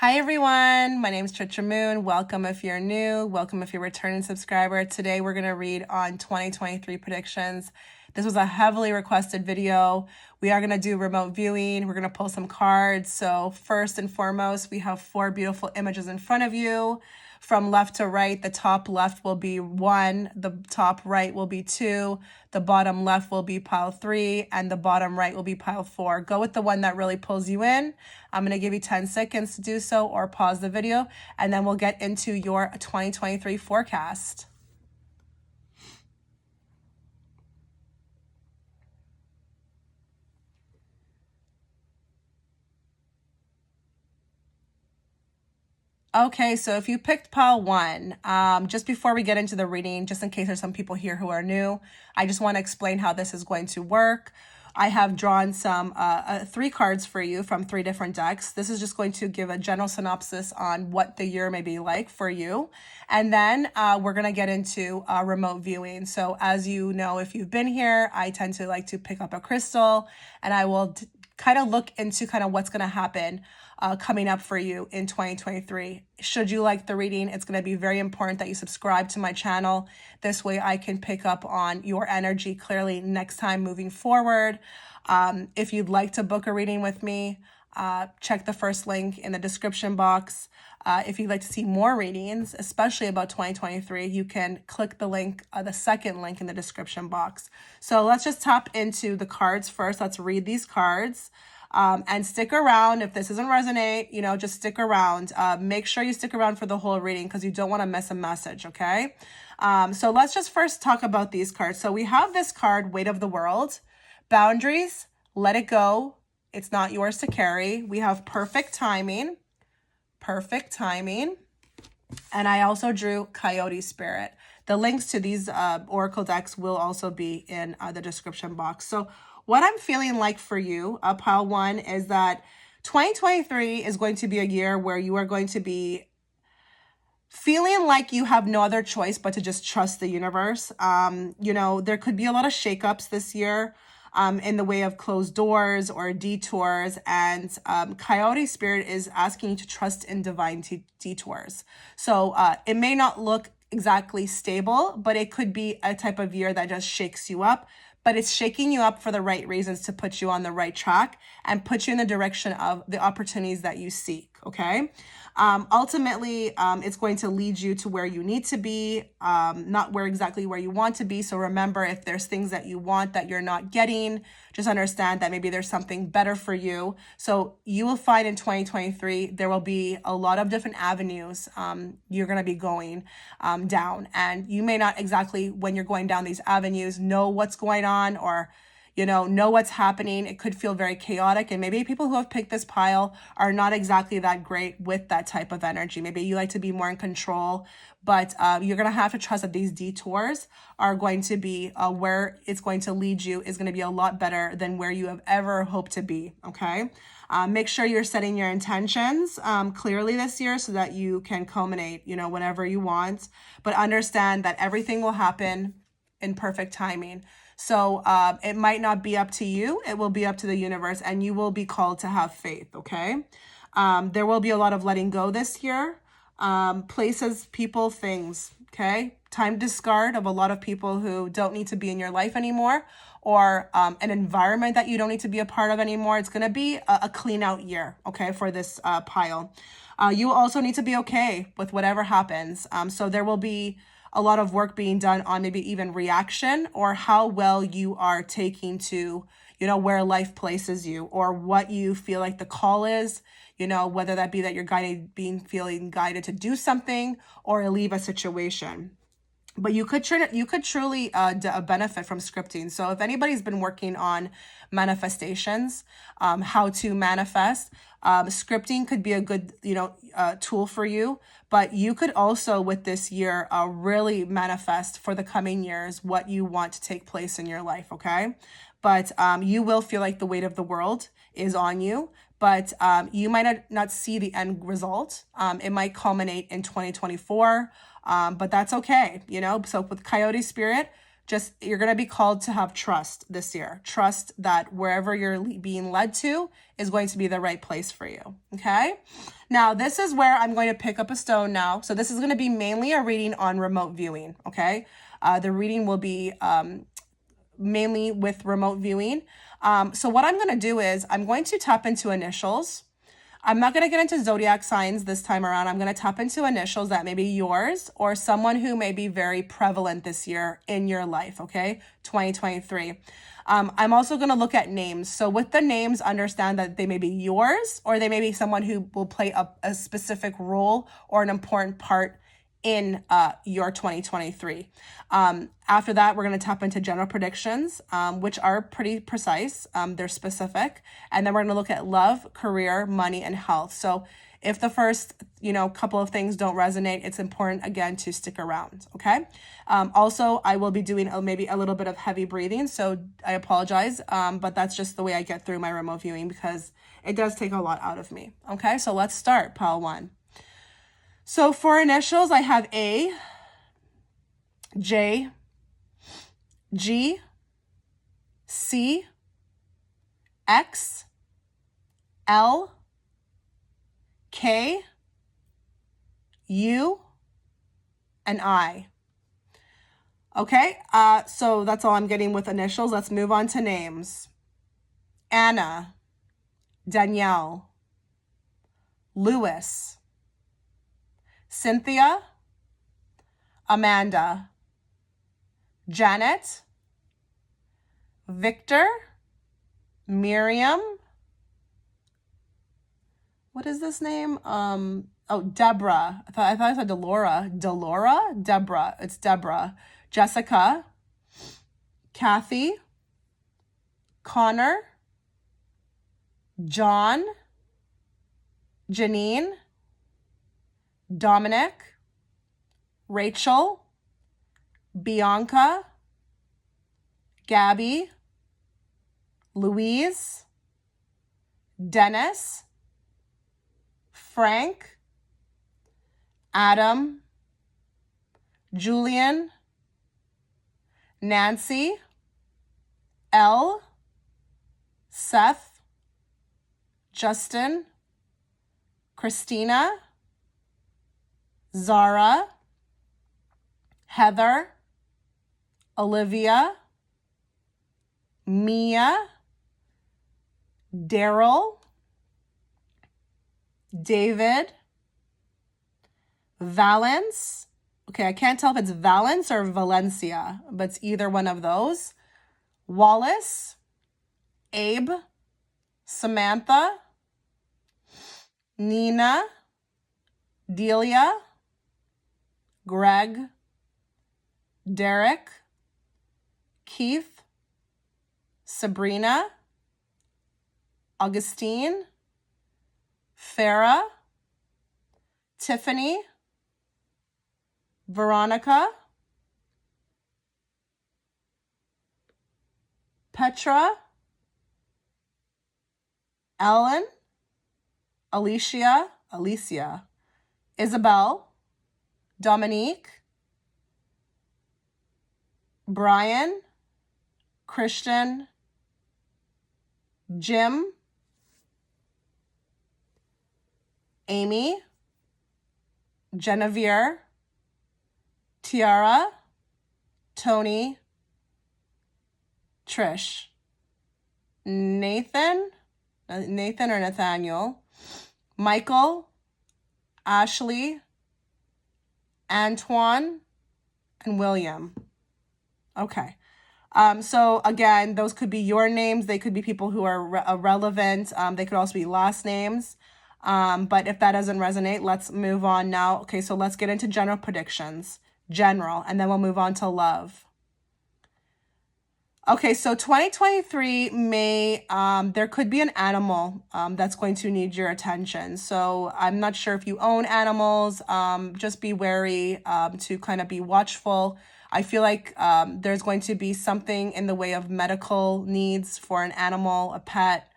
Hi everyone, my name is Trisha Moon. Welcome if you're new, welcome if you're a returning subscriber. Today we're going to read on 2023 predictions. This was a heavily requested video. We are going to do remote viewing. We're going to pull some cards. So first and foremost, we have 4 beautiful images in front of you. From left to right, the top left will be 1, the top right will be 2, the bottom left will be pile 3, and the bottom right will be pile 4. Go with the one that really pulls you in. I'm going to give you 10 seconds to do so, or pause the video, and then we'll get into your 2023 forecast. Okay, so if you picked pile 1, just before we get into the reading, just in case there's some people here who are new, I just want to explain how this is going to work. I have drawn some 3 cards for you from 3 different decks. This is just going to give a general synopsis on what the year may be like for you. And then we're going to get into remote viewing. So as you know, if you've been here, I tend to like to pick up a crystal and I will kind of look into kind of what's going to happen coming up for you in 2023. Should you like the reading, it's going to be very important that you subscribe to my channel. This way I can pick up on your energy clearly next time moving forward. If you'd like to book a reading with me, check the first link in the description box. If you'd like to see more readings, especially about 2023, you can click the link, the second link in the description box. So let's just tap into the cards first. Let's read these cards. And stick around. If this doesn't resonate, just stick around. Make sure you stick around for the whole reading because you don't want to miss a message, okay? So let's just first talk about these cards. So we have this card, Weight of the World. Boundaries, let it go. It's not yours to carry. We have perfect timing. Perfect timing. And I also drew Coyote Spirit. The links to these oracle decks will also be in the description box. So what I'm feeling like for you, pile 1, is that 2023 is going to be a year where you are going to be feeling like you have no other choice but to just trust the universe. There could be a lot of shakeups this year in the way of closed doors or detours. And Coyote Spirit is asking you to trust in divine detours. So it may not look exactly stable, but it could be a type of year that just shakes you up. But it's shaking you up for the right reasons to put you on the right track and put you in the direction of the opportunities that you seek, okay? Ultimately, it's going to lead you to where you need to be, not exactly where you want to be. So remember, if there's things that you want that you're not getting, just understand that maybe there's something better for you. So you will find in 2023, there will be a lot of different avenues you're going to be going down. And you may not exactly, when you're going down these avenues, know what's going on or know what's happening. It could feel very chaotic. And maybe people who have picked this pile are not exactly that great with that type of energy. Maybe you like to be more in control, but you're going to have to trust that these detours are going to be where it's going to lead you is going to be a lot better than where you have ever hoped to be. Okay. Make sure you're setting your intentions clearly this year so that you can culminate, whatever you want, but understand that everything will happen in perfect timing. So it might not be up to you. It will be up to the universe, and you will be called to have faith, okay? There will be a lot of letting go this year. Places, people, things, okay? Time to discard of a lot of people who don't need to be in your life anymore, or an environment that you don't need to be a part of anymore. It's going to be a clean out year, okay, for this pile. You also need to be okay with whatever happens. So there will be a lot of work being done on maybe even reaction or how well you are taking to, where life places you or what you feel like the call is, whether that be that you're feeling guided to do something or leave a situation. But you could truly benefit from scripting. So if anybody's been working on manifestations, how to manifest, scripting could be a good, tool for you. But you could also, with this year, really manifest for the coming years what you want to take place in your life, okay? But you will feel like the weight of the world is on you. But you might not see the end result. It might culminate in 2024, but that's okay, So with Coyote Spirit, you're going to be called to have trust this year. Trust that wherever you're being led to is going to be the right place for you, okay? Now, this is where I'm going to pick up a stone now. So this is going to be mainly a reading on remote viewing, okay? The reading will be mainly with remote viewing. So what I'm going to do is I'm going to tap into initials. I'm not going to get into zodiac signs this time around. I'm going to tap into initials that may be yours or someone who may be very prevalent this year in your life, okay? 2023. I'm also going to look at names. So with the names, understand that they may be yours or they may be someone who will play a specific role or an important part in your 2023. After that, we're going to tap into general predictions, which are pretty precise. They're specific. And then we're going to look at love, career, money, and health. So if the first, couple of things don't resonate, it's important, again, to stick around, okay? Also, I will be doing maybe a little bit of heavy breathing, so I apologize, but that's just the way I get through my remote viewing because it does take a lot out of me, okay? So let's start, pile one. So for initials, I have A, J, G, C, X, L, K, U, and I. Okay, so that's all I'm getting with initials. Let's move on to names. Anna, Danielle, Lewis, Cynthia, Amanda, Janet, Victor, Miriam. What is this name? Deborah. I thought I said Delora. Deborah. It's Deborah. Jessica, Kathy, Connor, John, Janine, Dominic, Rachel, Bianca, Gabby, Louise, Dennis, Frank, Adam, Julian, Nancy, Elle, Seth, Justin, Christina, Zara, Heather, Olivia, Mia, Daryl, David, Valence. Okay, I can't tell if it's Valence or Valencia, but it's either one of those. Wallace, Abe, Samantha, Nina, Delia, Greg, Derek, Keith, Sabrina, Augustine, Farah, Tiffany, Veronica, Petra, Ellen, Alicia, Isabel, Dominique, Brian, Christian, Jim, Amy, Genevieve, Tiara, Tony, Trish, Nathan or Nathaniel, Michael, Ashley, Antoine, and William. Okay. So again, those could be your names. They could be people who are relevant. They could also be last names. But if that doesn't resonate, let's move on now. Okay, so let's get into general predictions. General, and then we'll move on to love. Okay, so 2023 may, there could be an animal that's going to need your attention. So I'm not sure if you own animals, just be wary to kind of be watchful. I feel like there's going to be something in the way of medical needs for an animal, a pet.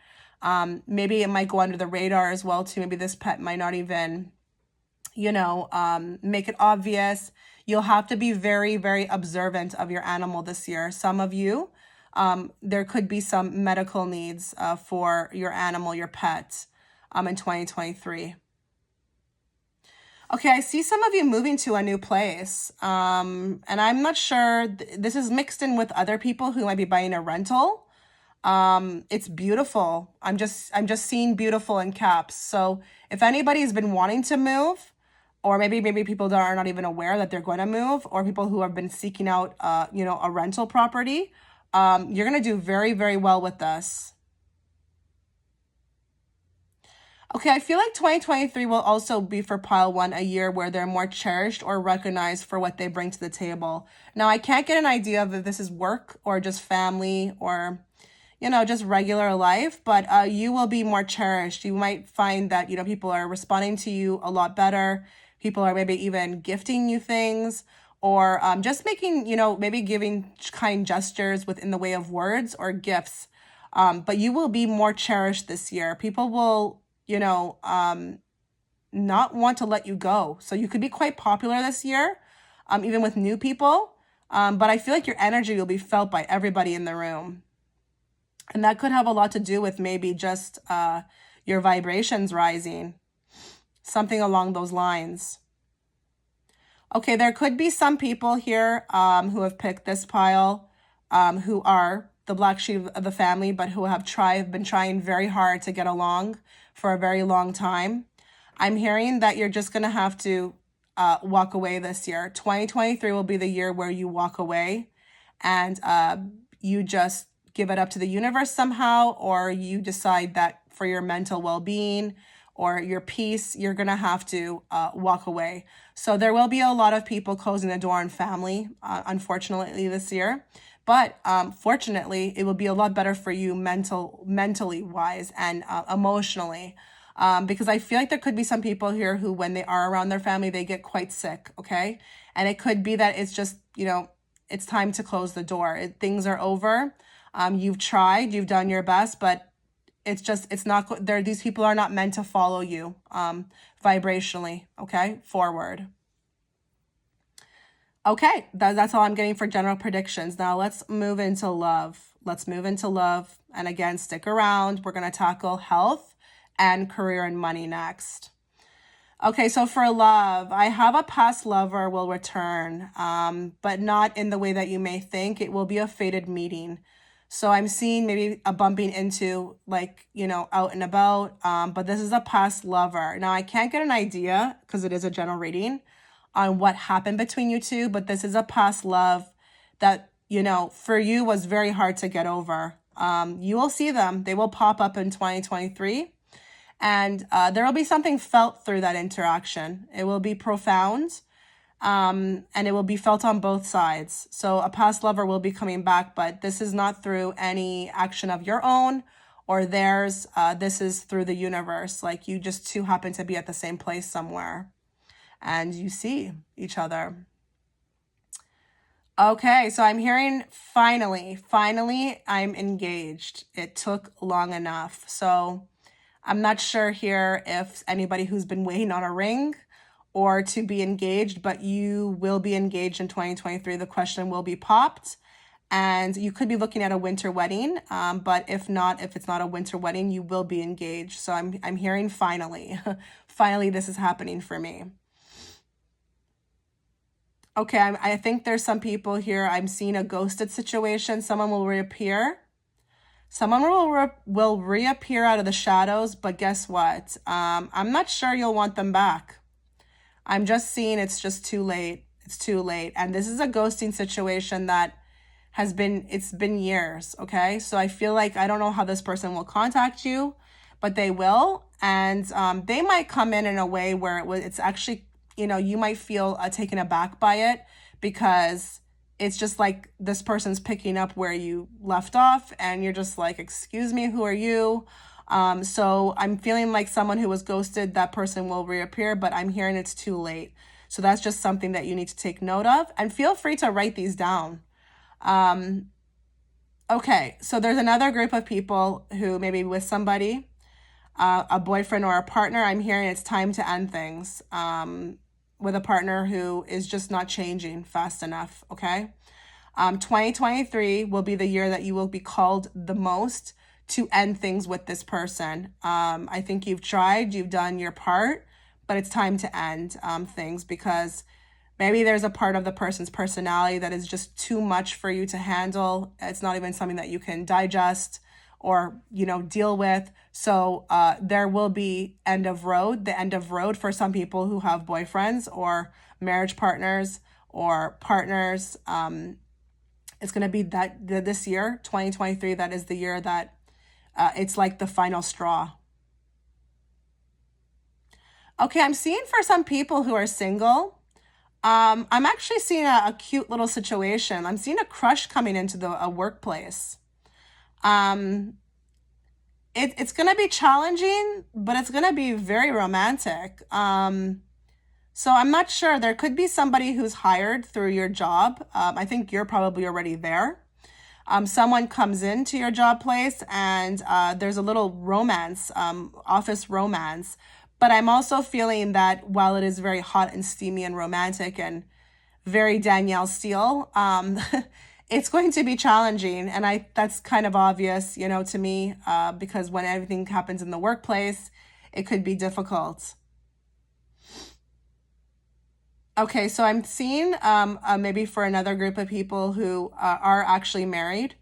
Maybe it might go under the radar as well too. Maybe this pet might not even, make it obvious. You'll have to be very, very observant of your animal this year. Some of you, there could be some medical needs for your animal, your pet, in 2023. Okay, I see some of you moving to a new place. And I'm not sure, this is mixed in with other people who might be buying a rental. It's beautiful. I'm just seeing beautiful in caps. So if anybody's been wanting to move, or maybe people that are not even aware that they're going to move, or people who have been seeking out a rental property, you're gonna do very, very well with this. Okay, I feel like 2023 will also be for pile one a year where they're more cherished or recognized for what they bring to the table. Now, I can't get an idea of if this is work or just family or just regular life, but you will be more cherished. You might find that, people are responding to you a lot better. People are maybe even gifting you things or just making, maybe giving kind gestures within the way of words or gifts. But you will be more cherished this year. People will, not want to let you go. So you could be quite popular this year, even with new people. But I feel like your energy will be felt by everybody in the room. And that could have a lot to do with maybe just your vibrations rising, something along those lines. Okay, there could be some people here who have picked this pile who are the black sheep of the family, but who have been trying very hard to get along for a very long time. I'm hearing that you're just going to have to walk away this year. 2023 will be the year where you walk away and you just give it up to the universe somehow, or you decide that for your mental well-being or your peace, you're going to have to walk away. So there will be a lot of people closing the door on family, unfortunately, this year. But fortunately, it will be a lot better for you mentally wise and emotionally. Because I feel like there could be some people here who, when they are around their family, they get quite sick, okay? And it could be that it's just, it's time to close the door. Things are over. You've tried, you've done your best, but it's not, these people are not meant to follow you vibrationally, okay? Forward. Okay, that's all I'm getting for general predictions. Now let's move into love. And again, stick around. We're going to tackle health and career and money next. Okay, so for love, I have a past lover will return, but not in the way that you may think. It will be a fated meeting. So I'm seeing maybe a bumping into out and about, but this is a past lover. Now I can't get an idea because it is a general reading on what happened between you two, but this is a past love that, for you was very hard to get over. You will see them. They will pop up in 2023. And there will be something felt through that interaction. It will be profound, and it will be felt on both sides. So a past lover will be coming back, but this is not through any action of your own or theirs. This is through the universe. Like you just two happen to be at the same place somewhere and you see each other. Okay, so I'm hearing finally, I'm engaged. It took long enough. So I'm not sure here if anybody who's been waiting on a ring or to be engaged, but you will be engaged in 2023. The question will be popped and you could be looking at a winter wedding. But if it's not a winter wedding, you will be engaged. So I'm hearing finally, finally, this is happening for me. Okay, I think there's some people here. I'm seeing a ghosted situation. Someone will reappear. Someone will reappear out of the shadows, but guess what? I'm not sure you'll want them back. I'm just seeing it's just too late. It's too late. And this is a ghosting situation that it's been years, okay? So I feel like I don't know how this person will contact you, but they will. And they might come in a way where it's actually, you might feel taken aback by it because it's just like this person's picking up where you left off and you're just like, excuse me, who are you? So I'm feeling like someone who was ghosted, that person will reappear, but I'm hearing it's too late. So that's just something that you need to take note of and feel free to write these down. Okay, so there's another group of people who maybe with somebody, a boyfriend or a partner. I'm hearing it's time to end things with a partner who is just not changing fast enough, okay? 2023 will be the year that you will be called the most to end things with this person. I think you've tried, you've done your part, but it's time to end things, because maybe there's a part of the person's personality that is just too much for you to handle. It's not even something that you can digest or, deal with. So there will be the end of road for some people who have boyfriends or marriage partners or partners. It's going to be this year, 2023, that is the year that it's like the final straw. Okay, I'm seeing for some people who are single, I'm actually seeing a cute little situation. I'm seeing a crush coming into a workplace. It's going to be challenging, but it's going to be very romantic. So I'm not sure. There could be somebody who's hired through your job. I think you're probably already there. Someone comes into your job place and there's a little romance, office romance. But I'm also feeling that while it is very hot and steamy and romantic and very Danielle Steele, it's going to be challenging. And that's kind of obvious, to me, because when everything happens in the workplace, it could be difficult. Okay, so I'm seeing maybe for another group of people who are actually married,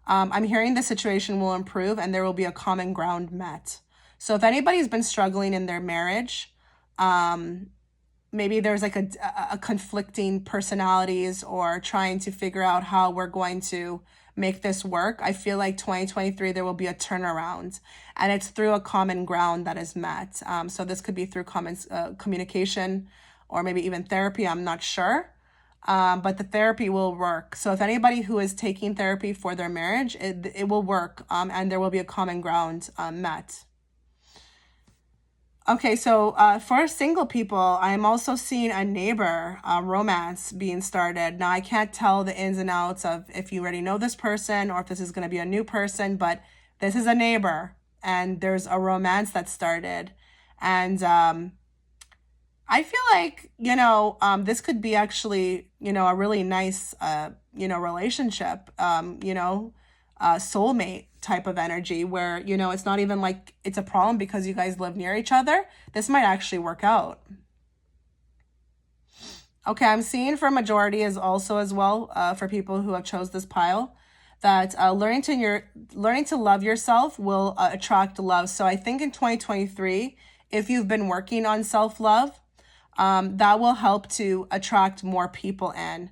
I'm hearing the situation will improve and there will be a common ground met. So if anybody's been struggling in their marriage, maybe there's like a conflicting personalities or trying to figure out how we're going to make this work. I feel like 2023, there will be a turnaround, and it's through a common ground that is met. So this could be through common communication or maybe even therapy. I'm not sure. But the therapy will work. So if anybody who is taking therapy for their marriage, it will work, and there will be a common ground met. Okay, so for single people, I'm also seeing a neighbor romance being started. Now, I can't tell the ins and outs of if you already know this person or if this is going to be a new person, but this is a neighbor and there's a romance that started. And I feel like, this could be actually, a really nice, relationship, soulmate type of energy where, it's not even like it's a problem because you guys live near each other. This might actually work out. Okay, I'm seeing for majority is also as well for people who have chose this pile that learning to love yourself will attract love. So I think in 2023, if you've been working on self-love, that will help to attract more people in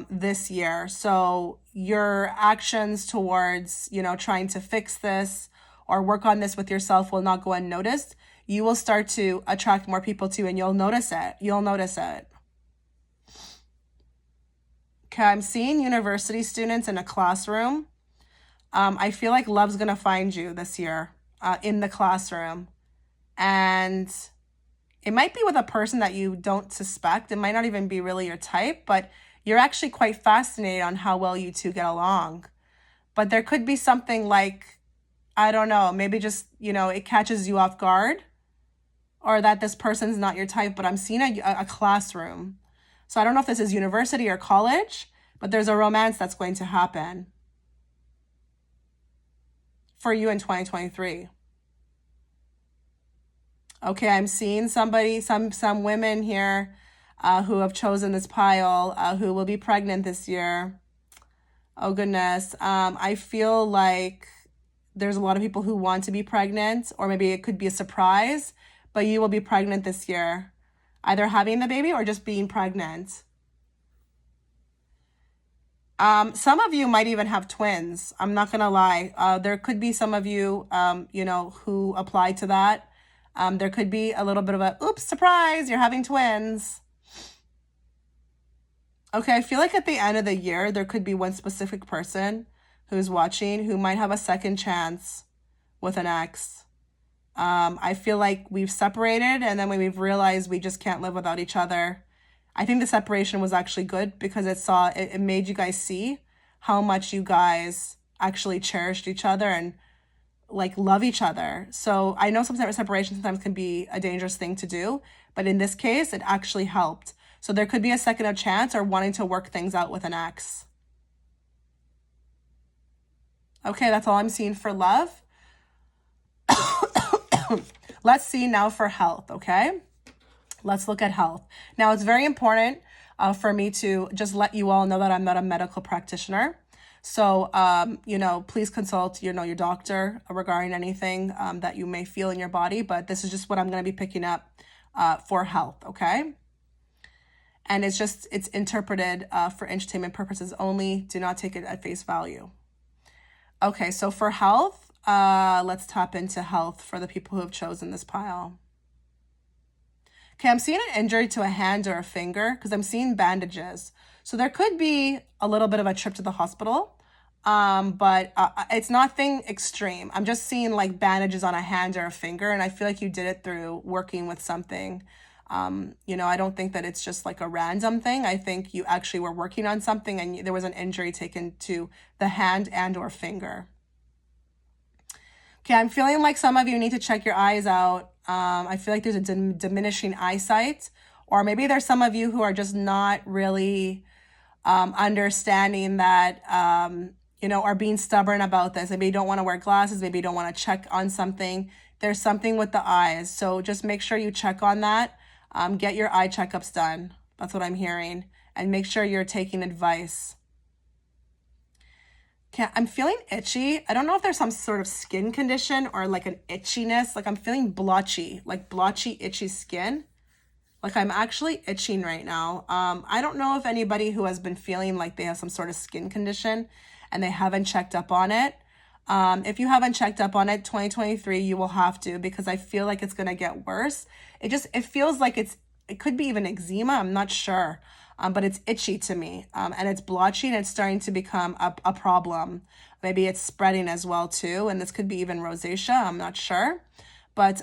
this year. So your actions towards, trying to fix this or work on this with yourself will not go unnoticed. You will start to attract more people too, and you'll notice it. Okay, I'm seeing university students in a classroom. I feel like love's going to find you this year in the classroom. And it might be with a person that you don't suspect. It might not even be really your type, but you're actually quite fascinated on how well you two get along. But there could be something like, I don't know, maybe just, it catches you off guard, or that this person's not your type, but I'm seeing a classroom. So I don't know if this is university or college, but there's a romance that's going to happen for you in 2023. Okay, I'm seeing some women here who have chosen this pile who will be pregnant this year. Oh, goodness. I feel like there's a lot of people who want to be pregnant, or maybe it could be a surprise, but you will be pregnant this year, either having the baby or just being pregnant. Some of you might even have twins. I'm not going to lie. There could be some of you, who apply to that. There could be a little bit of a, oops, surprise, you're having twins. Okay, I feel like at the end of the year, there could be one specific person who's watching who might have a second chance with an ex. I feel like we've separated, and then when we've realized we just can't live without each other. I think the separation was actually good because it made you guys see how much you guys actually cherished each other and like love each other. So I know sometimes separation sometimes can be a dangerous thing to do, but in this case, it actually helped. So there could be a second of chance or wanting to work things out with an ex. Okay, that's all I'm seeing for love. Let's see now for health, okay? Let's look at health. Now, it's very important for me to just let you all know that I'm not a medical practitioner. So, please consult, your doctor regarding anything that you may feel in your body. But this is just what I'm going to be picking up for health, okay? And it's interpreted for entertainment purposes only. Do not take it at face value. Okay, so for health, let's tap into health for the people who have chosen this pile. Okay, I'm seeing an injury to a hand or a finger because I'm seeing bandages. So there could be a little bit of a trip to the hospital, but it's nothing extreme. I'm just seeing like bandages on a hand or a finger, and I feel like you did it through working with something. I don't think that it's just like a random thing. I think you actually were working on something and there was an injury taken to the hand and or finger. Okay, I'm feeling like some of you need to check your eyes out. I feel like there's a diminishing eyesight, or maybe there's some of you who are just not really understanding that, are being stubborn about this. Maybe you don't want to wear glasses. Maybe you don't want to check on something. There's something with the eyes. So just make sure you check on that. Get your eye checkups done. That's what I'm hearing. And make sure you're taking advice. Okay, I'm feeling itchy. I don't know if there's some sort of skin condition or like an itchiness. Like I'm feeling blotchy, itchy skin. Like I'm actually itching right now. I don't know if anybody who has been feeling like they have some sort of skin condition and they haven't checked up on it. If you haven't checked up on it, 2023, you will have to, because I feel like it's going to get worse. It feels like it could be even eczema. I'm not sure. But it's itchy to me, and it's blotchy, and it's starting to become a problem. Maybe it's spreading as well too, and this could be even rosacea. I'm not sure, but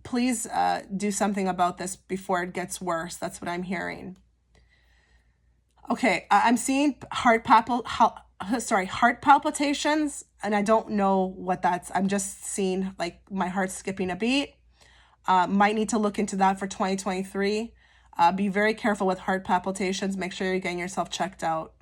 please do something about this before it gets worse. That's what I'm hearing. Okay, I'm seeing heart palpitations, and I don't know what that's. I'm just seeing like my heart skipping a beat. Might need to look into that for 2023. Be very careful with heart palpitations. Make sure you're getting yourself checked out.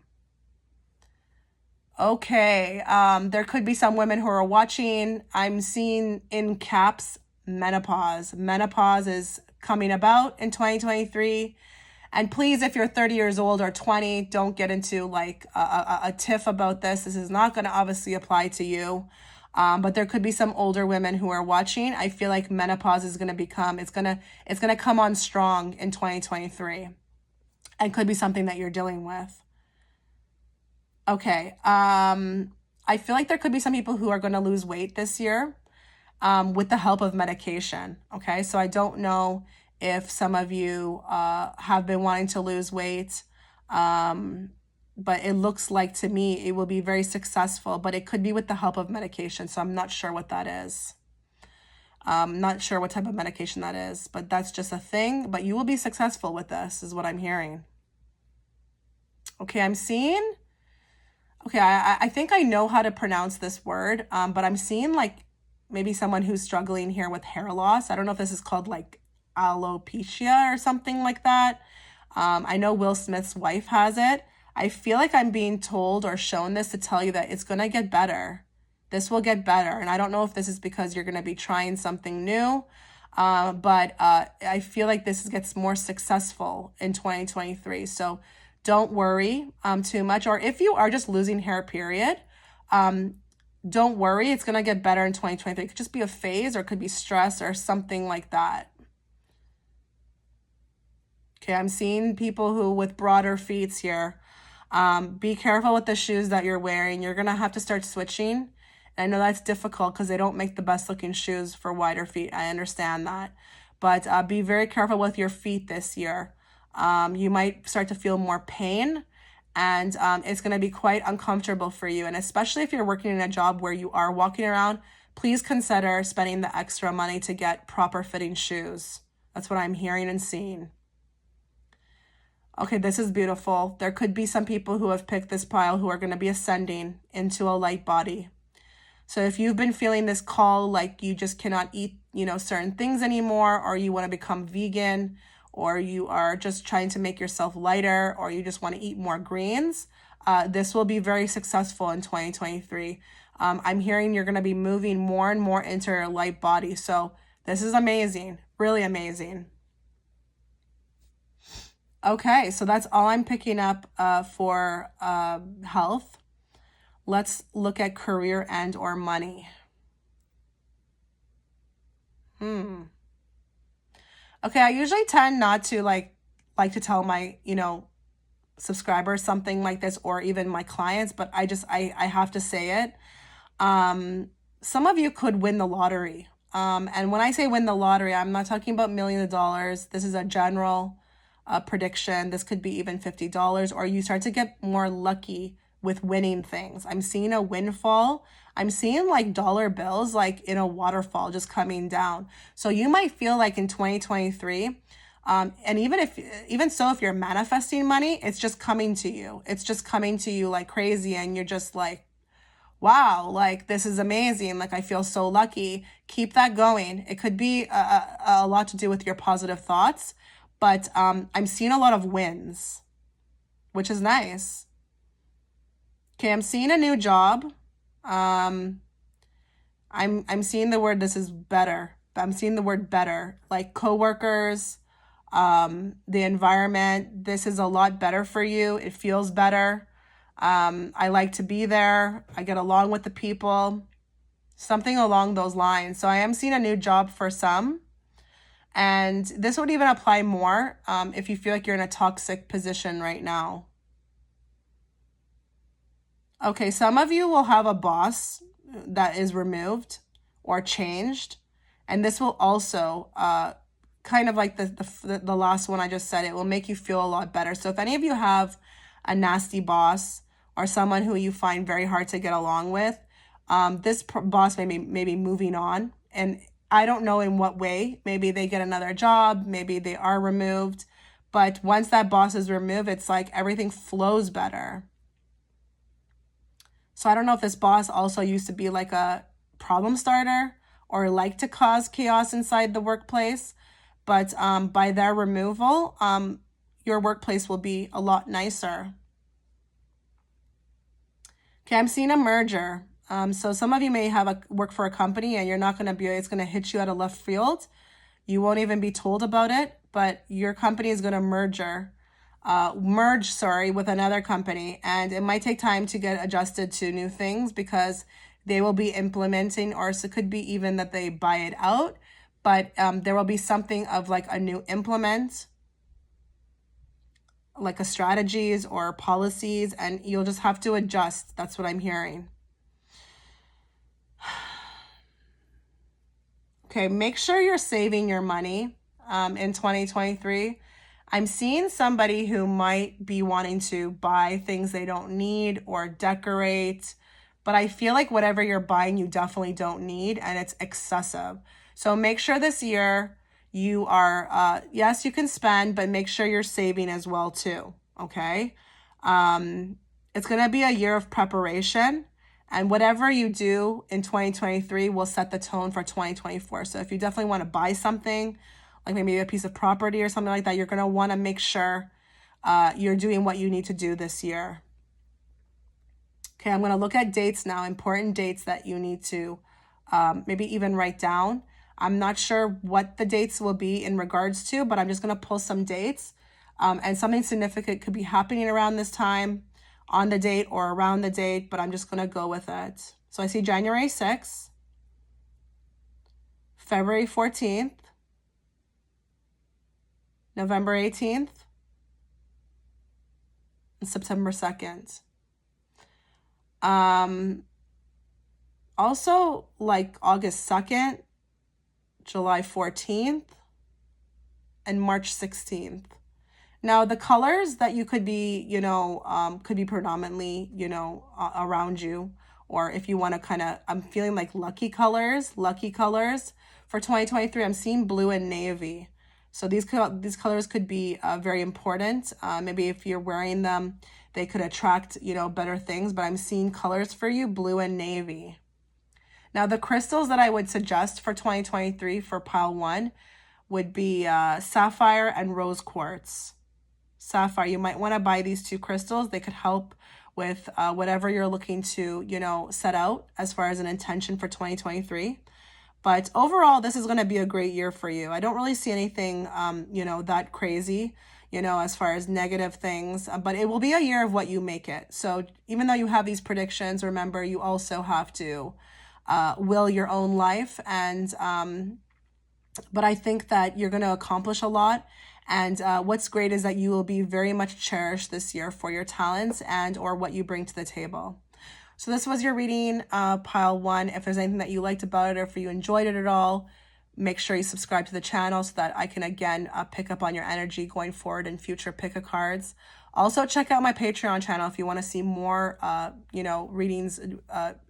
Okay, there could be some women who are watching. I'm seeing in caps menopause. Menopause is coming about in 2023. And please, if you're 30 years old or 20, don't get into like a tiff about this. This is not going to obviously apply to you. But there could be some older women who are watching. I feel like menopause is going to it's going to come on strong in 2023, and could be something that you're dealing with. Okay. I feel like there could be some people who are going to lose weight this year, with the help of medication. Okay. So I don't know if some of you, have been wanting to lose weight, but it looks like to me it will be very successful, but it could be with the help of medication. So I'm not sure what that is. Not sure what type of medication that is, but that's just a thing. But you will be successful with this, is what I'm hearing. Okay, I'm seeing. Okay, I think I know how to pronounce this word, but I'm seeing like maybe someone who's struggling here with hair loss. I don't know if this is called like alopecia or something like that. I know Will Smith's wife has it. I feel like I'm being told or shown this to tell you that it's going to get better. This will get better. And I don't know if this is because you're going to be trying something new, but I feel like this gets more successful in 2023. So don't worry too much. Or if you are just losing hair, period, don't worry. It's going to get better in 2023. It could just be a phase, or it could be stress or something like that. Okay, I'm seeing people who with broader feet here. Be careful with the shoes that you're wearing. You're going to have to start switching. And I know that's difficult because they don't make the best looking shoes for wider feet. I understand that. But be very careful with your feet this year. You might start to feel more pain, and it's going to be quite uncomfortable for you. And especially if you're working in a job where you are walking around, please consider spending the extra money to get proper fitting shoes. That's what I'm hearing and seeing. Okay, this is beautiful. There could be some people who have picked this pile who are going to be ascending into a light body. So if you've been feeling this call, like you just cannot eat, certain things anymore, or you want to become vegan, or you are just trying to make yourself lighter, or you just want to eat more greens, this will be very successful in 2023. I'm hearing you're going to be moving more and more into your light body. So this is amazing, really amazing. Okay, so that's all I'm picking up for health. Let's look at career and or money. Okay, I usually tend not to like to tell my, subscribers something like this, or even my clients, but I have to say it. Some of you could win the lottery. And when I say win the lottery, I'm not talking about millions of dollars. This is a general prediction. This could be even $50, or you start to get more lucky with winning things. I'm seeing a windfall. I'm seeing like dollar bills, like in a waterfall just coming down. So you might feel like in 2023, and even so, if you're manifesting money, it's just coming to you. It's just coming to you like crazy. And you're just like, wow, like this is amazing. Like I feel so lucky. Keep that going. It could be a lot to do with your positive thoughts, but I'm seeing a lot of wins, which is nice. Okay, I'm seeing a new job. I'm seeing the word, this is better. I'm seeing the word better, like coworkers, the environment. This is a lot better for you. It feels better. I like to be there. I get along with the people, something along those lines. So I am seeing a new job for some. And this would even apply more if you feel like you're in a toxic position right now. Okay, some of you will have a boss that is removed or changed. And this will also, kind of like the last one I just said, it will make you feel a lot better. So if any of you have a nasty boss or someone who you find very hard to get along with, this boss may be moving on. And I don't know in what way. Maybe they get another job. Maybe they are removed. But once that boss is removed, it's like everything flows better. So I don't know if this boss also used to be like a problem starter or like to cause chaos inside the workplace. But by their removal, your workplace will be a lot nicer. Okay, I'm seeing a merger. So some of you may have work for a company and you're not going to be, it's going to hit you out of left field. You won't even be told about it, but your company is going to merge with another company. And it might take time to get adjusted to new things because they will be implementing, or so it could be even that they buy it out, but there will be something of like a new implement, like a strategies or policies, and you'll just have to adjust. That's what I'm hearing. Okay, make sure you're saving your money in 2023. I'm seeing somebody who might be wanting to buy things they don't need or decorate, but I feel like whatever you're buying, you definitely don't need, and it's excessive. So make sure this year you are, yes, you can spend, but make sure you're saving as well too, okay? It's going to be a year of preparation. And whatever you do in 2023 will set the tone for 2024. So if you definitely want to buy something, like maybe a piece of property or something like that, you're going to want to make sure you're doing what you need to do this year. Okay, I'm going to look at dates now, important dates that you need to maybe even write down. I'm not sure what the dates will be in regards to, but I'm just going to pull some dates. And something significant could be happening around this time, on the date or around the date, but I'm just going to go with it. So I see January 6th, February 14th, November 18th, and September 2nd. Also like August 2nd, July 14th, and March 16th. Now, the colors that you could be, could be predominantly, around you, or if you want to kind of, I'm feeling like lucky colors for 2023. I'm seeing blue and navy. So these colors could be very important. Maybe if you're wearing them, they could attract, better things, but I'm seeing colors for you, blue and navy. Now, the crystals that I would suggest for 2023 for pile 1 would be sapphire and rose quartz. Sapphire, you might want to buy these 2 crystals. They could help with whatever you're looking to, set out as far as an intention for 2023. But overall, this is going to be a great year for you. I don't really see anything, that crazy. you know, as far as negative things, but it will be a year of what you make it. So even though you have these predictions, remember, you also have to will your own life. And but I think that you're going to accomplish a lot. And what's great is that you will be very much cherished this year for your talents and or what you bring to the table. So this was your reading, pile 1. If there's anything that you liked about it or if you enjoyed it at all, make sure you subscribe to the channel so that I can again pick up on your energy going forward in future pick-a-cards. Also, check out my Patreon channel if you want to see more, you know, readings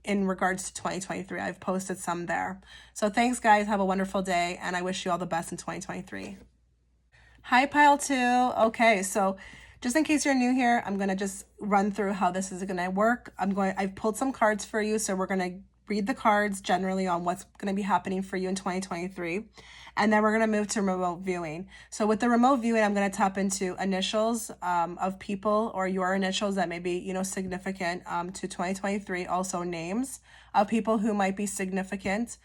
in regards to 2023. I've posted some there. So thanks, guys. Have a wonderful day, and I wish you all the best in 2023. Hi, pile 2. Okay, so just in case you're new here, I'm going to just run through how this is going to work. I've pulled some cards for you, so we're going to read the cards generally on what's going to be happening for you in 2023. And then we're going to move to remote viewing. So with the remote viewing, I'm going to tap into initials of people or your initials that may be, you know, significant to 2023. Also names of people who might be significant,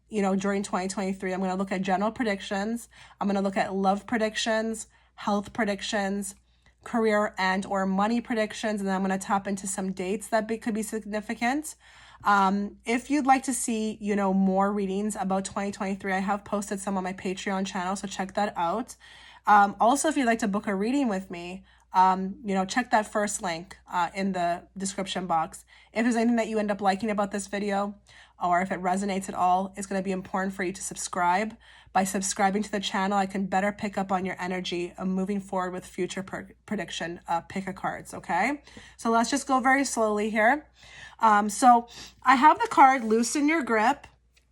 you know, during 2023. I'm going to look at general predictions. I'm going to look at love predictions, health predictions, career and or money predictions. And then I'm going to tap into some dates that could be significant. If you'd like to see, you know, more readings about 2023, I have posted some on my Patreon channel, so check that out. Also, if you'd like to book a reading with me, you know, check that first link in the description box. If there's anything that you end up liking about this video, or if it resonates at all, it's going to be important for you to subscribe. By subscribing to the channel, I can better pick up on your energy moving forward with future prediction pick-a-cards, okay? So let's just go very slowly here. So I have the card Loosen Your Grip,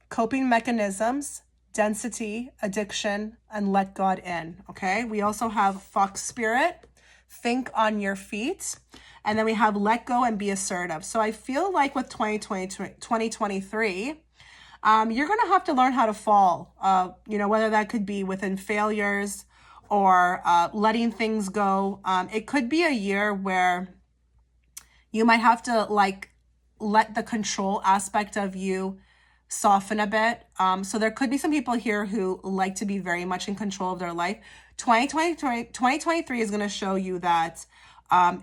Coping Mechanisms, Density, Addiction, and Let God In, okay? We also have Fox Spirit, Think on Your Feet, and then we have Let Go and Be Assertive. So I feel like with 2023, you're going to have to learn how to fall, you know, whether that could be within failures or letting things go. It could be a year where you might have to like let the control aspect of you soften a bit. So there could be some people here who like to be very much in control of their life. 2023 is going to show you that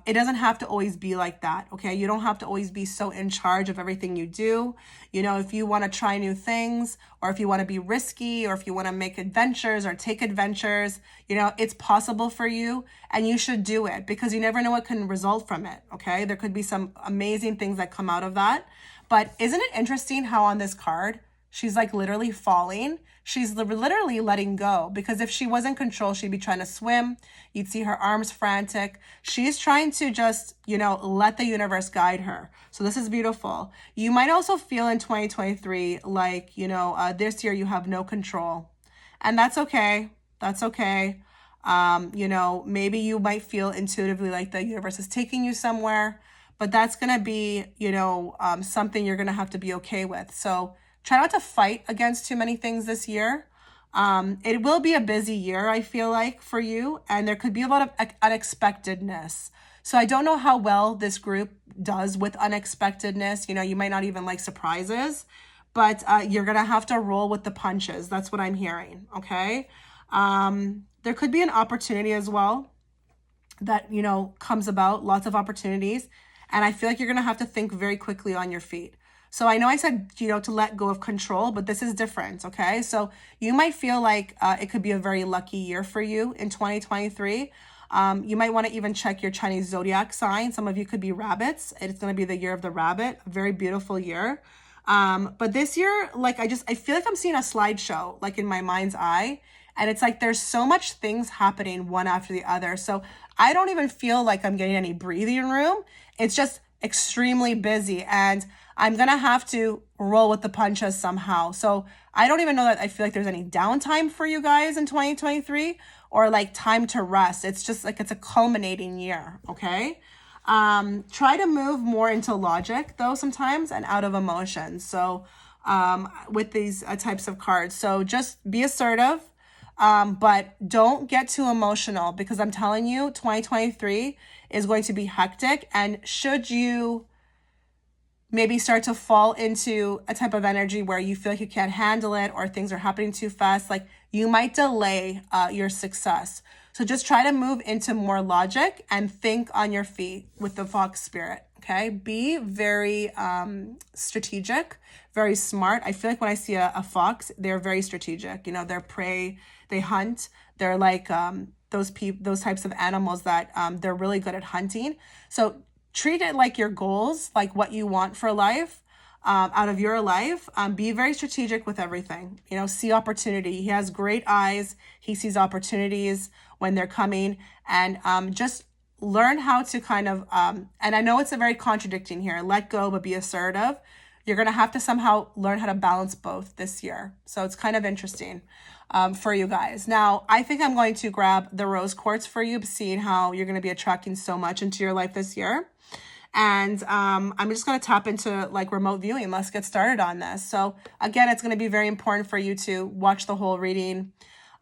it doesn't have to always be like that, okay? You don't have to always be so in charge of everything you do. You know, if you want to try new things, or if you want to be risky, or if you want to make adventures or take adventures, you know, it's possible for you and you should do it because you never know what can result from it, okay? There could be some amazing things that come out of that. But isn't it interesting how on this card, she's like literally falling? She's literally letting go because if she was in control, she'd be trying to swim. You'd see her arms frantic. She's trying to just, you know, let the universe guide her. So this is beautiful. You might also feel in 2023 like, you know, this year you have no control. And that's okay. That's okay. You know, maybe you might feel intuitively like the universe is taking you somewhere, but that's going to be, you know, something you're going to have to be okay with. So try not to fight against too many things this year. It will be a busy year, I feel like, for you, and there could be a lot of unexpectedness. So I don't know how well this group does with unexpectedness. You know, you might not even like surprises, but you're going to have to roll with the punches. That's what I'm hearing, okay? There could be an opportunity as well that, you know, comes about, lots of opportunities. And I feel like you're going to have to think very quickly on your feet. So I know I said, you know, to let go of control, but this is different, okay? So you might feel like it could be a very lucky year for you in 2023. You might want to even check your Chinese zodiac sign. Some of you could be rabbits. It's going to be the year of the rabbit, a very beautiful year. But this year, like, I feel like I'm seeing a slideshow, like in my mind's eye. And it's like there's so much things happening one after the other. So I don't even feel like I'm getting any breathing room. It's just extremely busy. And I'm going to have to roll with the punches somehow. So I don't even know that I feel like there's any downtime for you guys in 2023 or like time to rest. It's just like it's a culminating year, okay? Try to move more into logic though sometimes and out of emotion. So with these types of cards. So just be assertive, but don't get too emotional because I'm telling you 2023 is going to be hectic. And should you maybe start to fall into a type of energy where you feel like you can't handle it or things are happening too fast, like you might delay your success. So just try to move into more logic and think on your feet with the fox spirit. Okay, be very strategic, very smart. I feel like when I see a fox, they're very strategic. You know, they're prey, they hunt. They're like those types of animals that they're really good at hunting. So treat it like your goals, like what you want for life. Out of your life, be very strategic with everything. You know, see opportunity. He has great eyes. He sees opportunities when they're coming, and just learn how to kind of, and I know it's a very contradicting here, let go, but be assertive. You're going to have to somehow learn how to balance both this year. So it's kind of interesting for you guys. Now, I think I'm going to grab the rose quartz for you, seeing how you're going to be attracting so much into your life this year. And I'm just going to tap into like remote viewing. Let's get started on this. So again, it's going to be very important for you to watch the whole reading.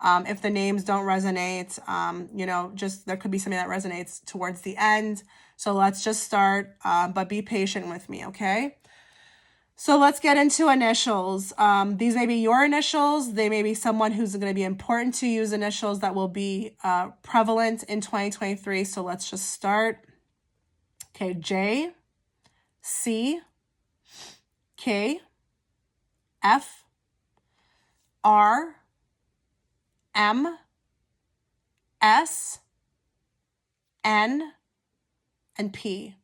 If the names don't resonate, you know, just there could be something that resonates towards the end. So let's just start, but be patient with me, okay? So let's get into initials. These may be your initials. They may be someone who's going to be important to use initials that will be prevalent in 2023. So let's just start. Okay, J, C, K, F, R, M, S, N, and P.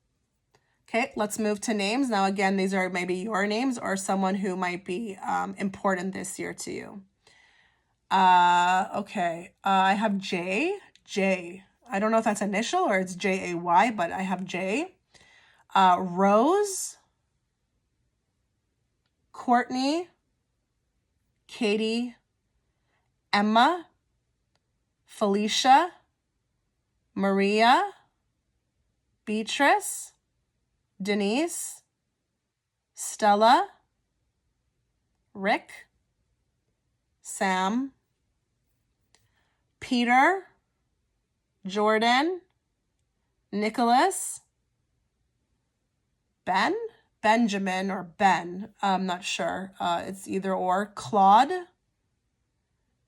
Okay, let's move to names. Now, again, these are maybe your names or someone who might be important this year to you. Okay, I have J. I don't know if that's initial or it's J-A-Y, but I have J. Rose, Courtney, Katie, Emma, Felicia, Maria, Beatrice, Denise, Stella, Rick, Sam, Peter, Jordan, Nicholas, Benjamin, or Ben, I'm not sure. It's either or. Claude.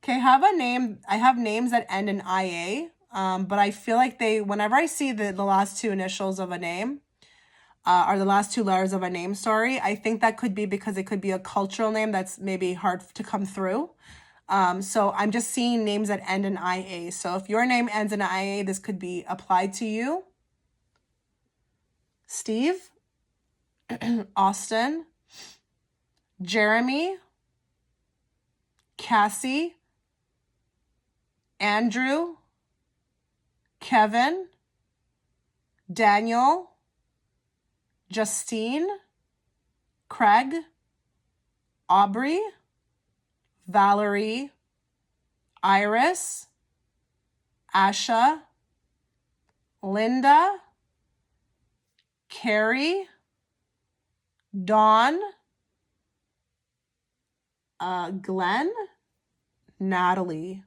Okay, I have names that end in IA, but I feel like whenever I see the last two initials of a name, or the last two letters of a name, sorry, I think that could be because it could be a cultural name that's maybe hard to come through. So I'm just seeing names that end in IA. So if your name ends in IA, this could be applied to you. Steve, Austin, Jeremy, Cassie, Andrew, Kevin, Daniel, Justine, Craig, Aubrey, Valerie, Iris, Asha, Linda, Carrie, Dawn, Glenn, Natalie.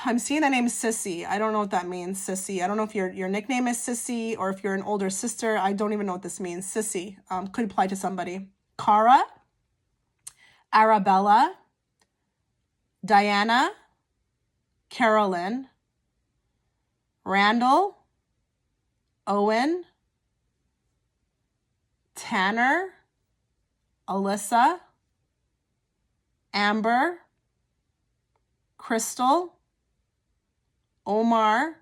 I'm seeing the name Sissy. I don't know what that means, Sissy. I don't know if your nickname is Sissy or if you're an older sister. I don't even know what this means. Sissy could apply to somebody. Cara, Arabella, Diana, Carolyn, Randall, Owen, Tanner, Alyssa, Amber, Crystal, Omar,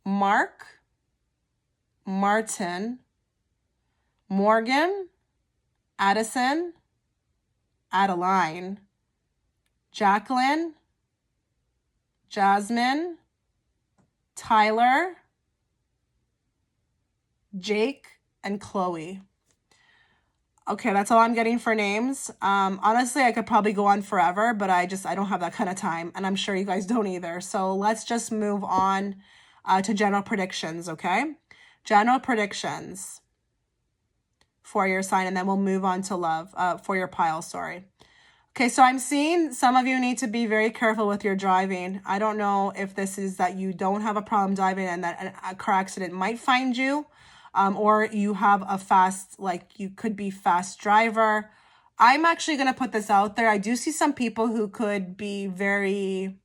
Mark, Martin, Morgan, Addison, Adeline, Jacqueline, Jasmine, Tyler, Jake, and Chloe. Okay, that's all I'm getting for names. Honestly, I could probably go on forever, but I don't have that kind of time, and I'm sure you guys don't either. So let's just move on to general predictions, okay? General predictions for your sign, and then we'll move on to love, for your pile, sorry. Okay, so I'm seeing some of you need to be very careful with your driving. I don't know if this is that you don't have a problem driving and that a car accident might find you, or you have a fast, like you could be fast driver. I'm actually going to put this out there. I do see some people who could be very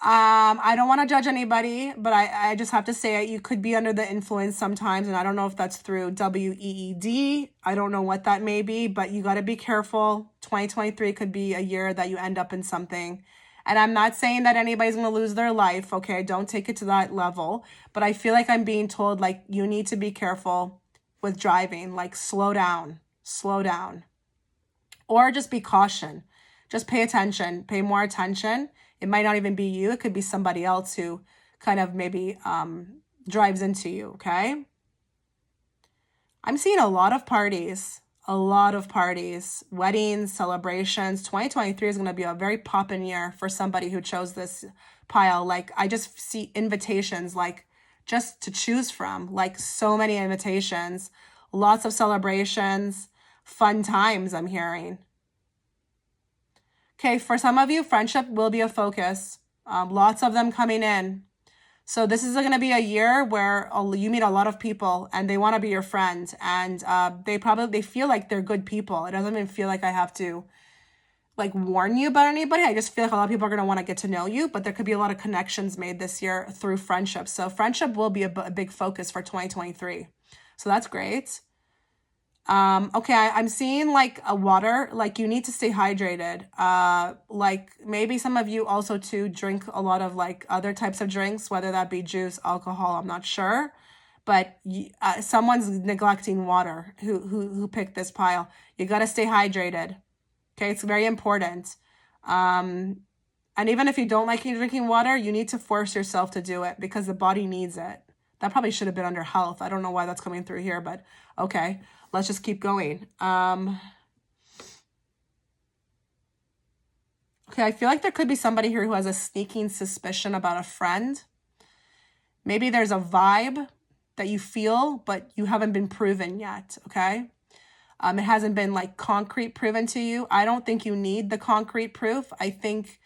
I don't want to judge anybody, but I just have to say you could be under the influence sometimes, and I don't know if that's through WEED. I don't know what that may be, but you got to be careful. 2023 could be a year that you end up in something. And I'm not saying that anybody's going to lose their life, okay? Don't take it to that level. But I feel like I'm being told, like, you need to be careful with driving. Like, slow down. Slow down. Or just be caution. Just pay attention. Pay more attention. It might not even be you. It could be somebody else who kind of maybe drives into you, okay? I'm seeing a lot of parties, weddings, celebrations. 2023 is going to be a very poppin' year for somebody who chose this pile. Like, I just see invitations, like, just to choose from, like, so many invitations, lots of celebrations, fun times, I'm hearing. Okay, for some of you, friendship will be a focus. Lots of them coming in. So this is going to be a year where you meet a lot of people and they want to be your friend, and they feel like they're good people. It doesn't even feel like I have to like warn you about anybody. I just feel like a lot of people are going to want to get to know you, but there could be a lot of connections made this year through friendship. So friendship will be a big focus for 2023. So that's great. Okay, I'm seeing like a water, like you need to stay hydrated. Like maybe some of you also too drink a lot of like other types of drinks, whether that be juice, alcohol, I'm not sure. But someone's neglecting water who picked this pile. You got to stay hydrated. Okay, it's very important. And even if you don't like drinking water, you need to force yourself to do it because the body needs it. That probably should have been under health. I don't know why that's coming through here, but okay. Let's just keep going. Okay, I feel like there could be somebody here who has a sneaking suspicion about a friend. Maybe there's a vibe that you feel, but you haven't been proven yet, okay? It hasn't been like concrete proven to you. I don't think you need the concrete proof. I think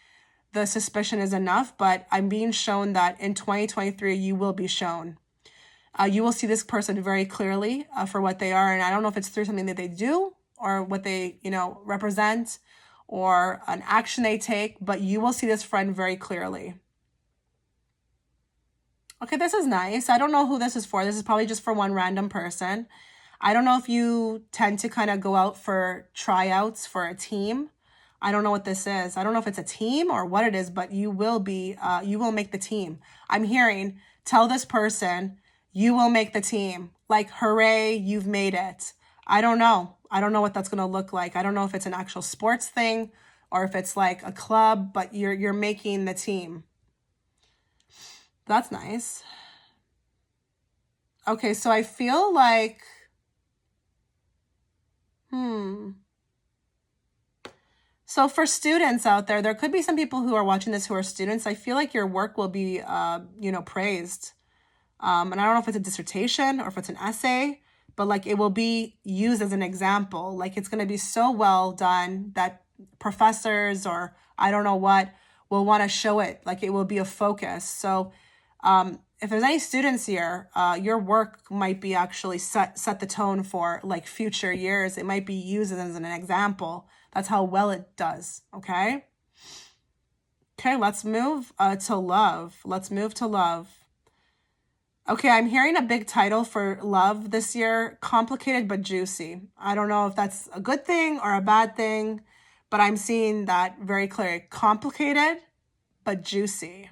the suspicion is enough, but I'm being shown that in 2023, you will be shown. You will see this person very clearly for what they are. And I don't know if it's through something that they do or what they, represent or an action they take, but you will see this friend very clearly. Okay, this is nice. I don't know who this is for. This is probably just for one random person. I don't know if you tend to kind of go out for tryouts for a team. I don't know what this is. I don't know if it's a team or what it is, but you will make the team. I'm hearing, tell this person, you will make the team. Like, hooray, you've made it. I don't know. I don't know what that's going to look like. I don't know if it's an actual sports thing or if it's like a club, but you're making the team. That's nice. Okay, so I feel like, So for students out there could be some people who are watching this who are students. I feel like your work will be, praised. And I don't know if it's a dissertation or if it's an essay, but like it will be used as an example. Like it's going to be so well done that professors or I don't know what will want to show it. Like it will be a focus. So if there's any students here, your work might be actually set the tone for like future years. It might be used as an example. That's how well it does. Okay. Okay, let's move to love. Let's move to love. Okay, I'm hearing a big title for love this year, complicated but juicy. I don't know if that's a good thing or a bad thing, but I'm seeing that very clearly. Complicated but juicy.